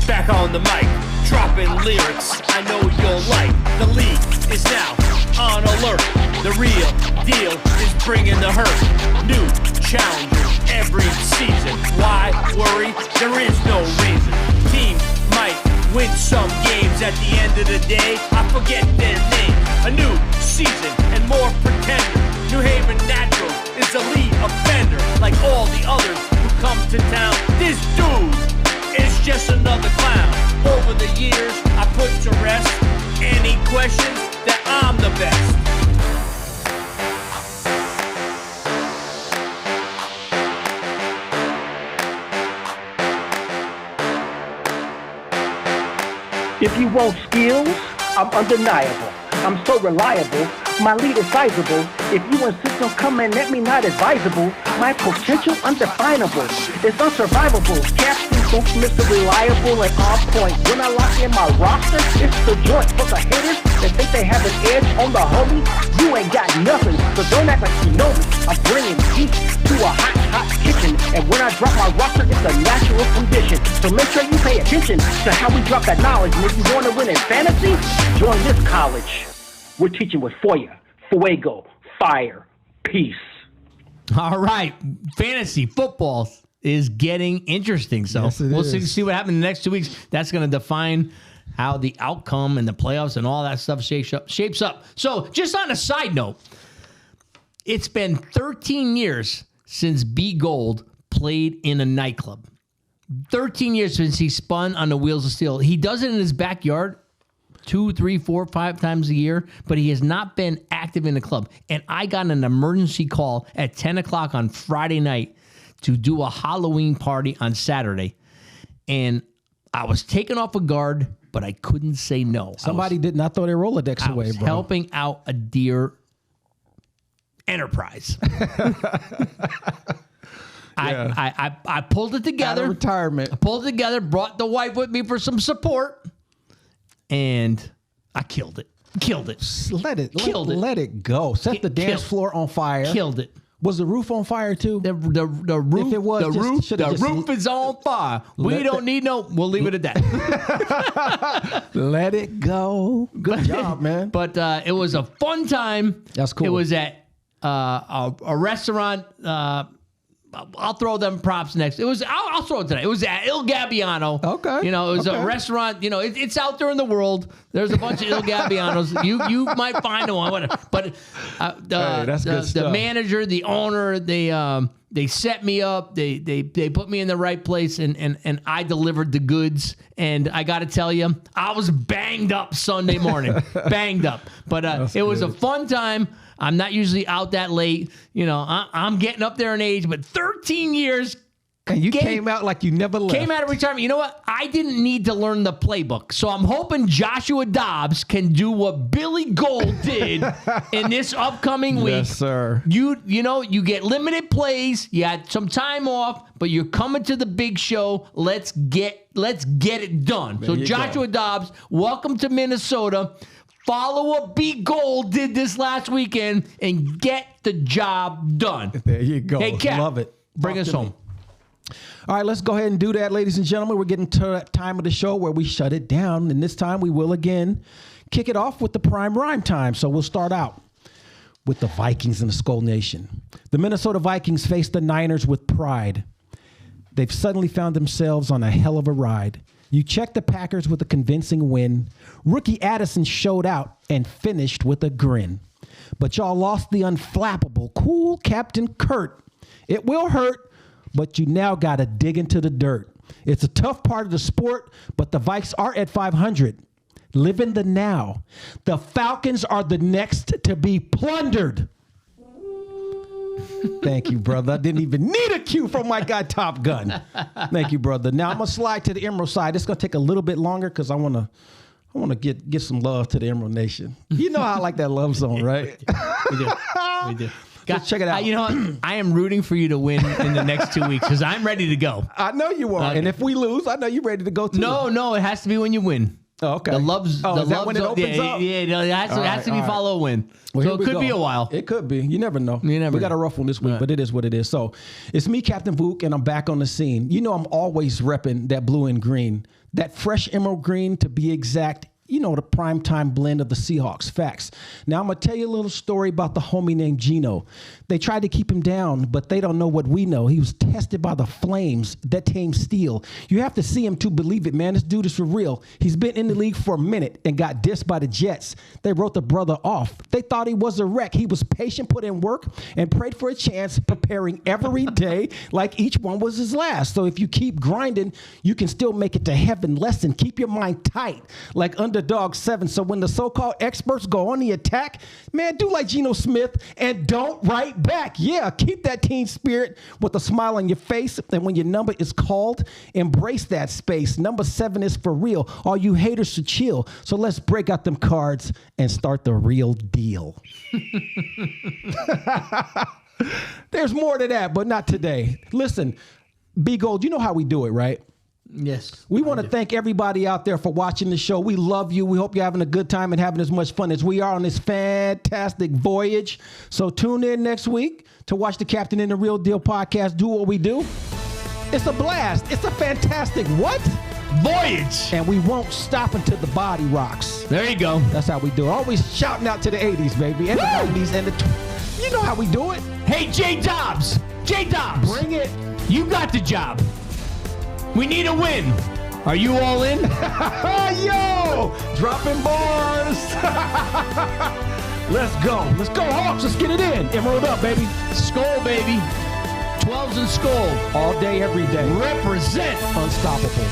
back on the mic, dropping lyrics I know you'll like. The league is now on alert. The Real Deal is bringing the hurt. New challengers every season. Why worry? There is no reason. Teams might win some games. At the end of the day, I forget their name. A new season and more pretenders. New Haven Natural is the lead offender. Like all the others who come to town, this dude is just another clown. Over the years, I put to rest any questions that I'm the best. If you want skills, I'm undeniable. I'm so reliable, my lead is sizable. If you insist on coming at me, not advisable. My potential undefinable, it's unsurvivable. Captain Hoop, Mr. Reliable and on point. When I lock in my roster, it's the joint for the haters that think they have an edge on the homie. You ain't got nothing, so don't act like you know me. I'm bringing heat to a hot kitchen, and when I drop my roster, it's a natural condition. So make sure you pay attention to how we drop that knowledge. And if you want to win in fantasy, join this college. We're teaching with Foya, Fuego, Fire, Peace. All right. Fantasy football is getting interesting. So Yes, it we'll is. see what happens in the next 2 weeks. That's going to define how the outcome and the playoffs and all that stuff shapes up. So just on a side note, it's been 13 years since B. Gold played in a nightclub. 13 years since he spun on the wheels of steel. He does it in his backyard 2, 3, 4, 5 times a year, but he has not been active in the club. And I got an emergency call at 10 o'clock on Friday night to do a Halloween party on Saturday. And I was taken off a guard, but I couldn't say no. Somebody did not throw their Rolodex I away, was bro. helping out a dear enterprise. I pulled it Out together. of retirement. I pulled it together, brought the wife with me for some support, and I killed it. Killed it. Let it go. Set the dance Killed. floor on fire. Killed it. Was the roof on fire too? The roof, If it was, the roof is on fire. We don't need no. We'll leave it at that. Let it go. Good job, man. But it was a fun time. That's cool. It was at a restaurant. I'll throw them props next. It was. I'll throw it today. It was at Il Gabbiano. Okay. You know, it was Okay. a restaurant. You know, it's out there in the world. There's a bunch of Il Gabbianos. You might find one. Whatever. But that's good the stuff. manager, the owner, they set me up. They put me in the right place, and I delivered the goods. And I got to tell you, I was banged up Sunday morning. Banged up. But it was a fun time. I'm not usually out that late. You know, I'm getting up there in age, but 13 years. And you came out like you never left. Came out of retirement. You know what? I didn't need to learn the playbook. So I'm hoping Joshua Dobbs can do what Billy Gold did in this upcoming week. Yes, sir. You know, you get limited plays. You had some time off, but you're coming to the big show. Let's get it done. So you Joshua Dobbs, welcome to Minnesota. Follow what B. Gold did this last weekend and get the job done. There you go. Hey, Cap, Love it. Bring us home. All right, let's go ahead and do that, ladies and gentlemen. We're getting to that time of the show where we shut it down. And this time we will again kick it off with the prime rhyme time. So we'll start out with the Vikings and the Skull Nation. The Minnesota Vikings face the Niners with pride. They've suddenly found themselves on a hell of a ride. You check the Packers with a convincing win. Rookie Addison showed out and finished with a grin. But y'all lost the unflappable, cool Captain Kurt. It will hurt, but you now got to dig into the dirt. It's a tough part of the sport, but the Vikes are at 500. Live in the now. The Falcons are the next to be plundered. Thank you, brother. I didn't even need a cue from my guy Top Gun. Thank you, brother. Now I'm gonna slide to the Emerald side. It's gonna take a little bit longer because I wanna get some love to the Emerald Nation. You know how I like that love song, right? We do. So check it out. You know what? I am rooting for you to win in the next 2 weeks because I'm ready to go. I know you are, and if we lose, I know you're ready to go too. No, it has to be when you win. Oh, okay. The love's. Oh, the is that love's when it opens up? Yeah, no, it has to be all right. follow a win. Well, So here it we could go. be a while. It could be. You never know. You never we got know. a rough one this week, Right. but it is what it is. So it's me, Captain Vuk, and I'm back on the scene. You know I'm always repping that blue and green. That fresh emerald green, to be exact. You know, the primetime blend of the Seahawks. Facts. Now, I'm going to tell you a little story about the homie named Gino. They tried to keep him down, but they don't know what we know. He was tested by the flames that tame steel. You have to see him to believe it, man. This dude is for real. He's been in the league for a minute and got dissed by the Jets. They wrote the brother off. They thought he was a wreck. He was patient, put in work, and prayed for a chance, preparing every day like each one was his last. So if you keep grinding, you can still make it to heaven. Lesson, keep your mind tight like under underdog 7. So when the so-called experts go on the attack, man, do like Geno Smith and don't write back. Yeah, keep that team spirit with a smile on your face. And when your number is called, embrace that space. Number 7 is for real. All you haters should chill. So let's break out them cards and start the real deal. There's more to that, but not today. Listen, B Gold, you know how we do it, right? Yes. We want to thank everybody out there for watching the show. We love you. We hope you're having a good time and having as much fun as we are on this fantastic voyage. So tune in next week to watch the Captain in the Real Deal podcast do what we do. It's a blast. It's a fantastic what? Voyage. And we won't stop until the body rocks. There you go. That's how we do it. Always shouting out to the 80s, baby, and the 90s, and the you know how we do it. Hey, J Dobbs. J Dobbs. Bring it. You got the job. We need a win. Are you all in? Yo, dropping bars. Let's go. Let's go, Hawks. Let's get it in. Emerald up, baby. Skull, baby. 12s and Skull. All day, every day. Represent. Unstoppable.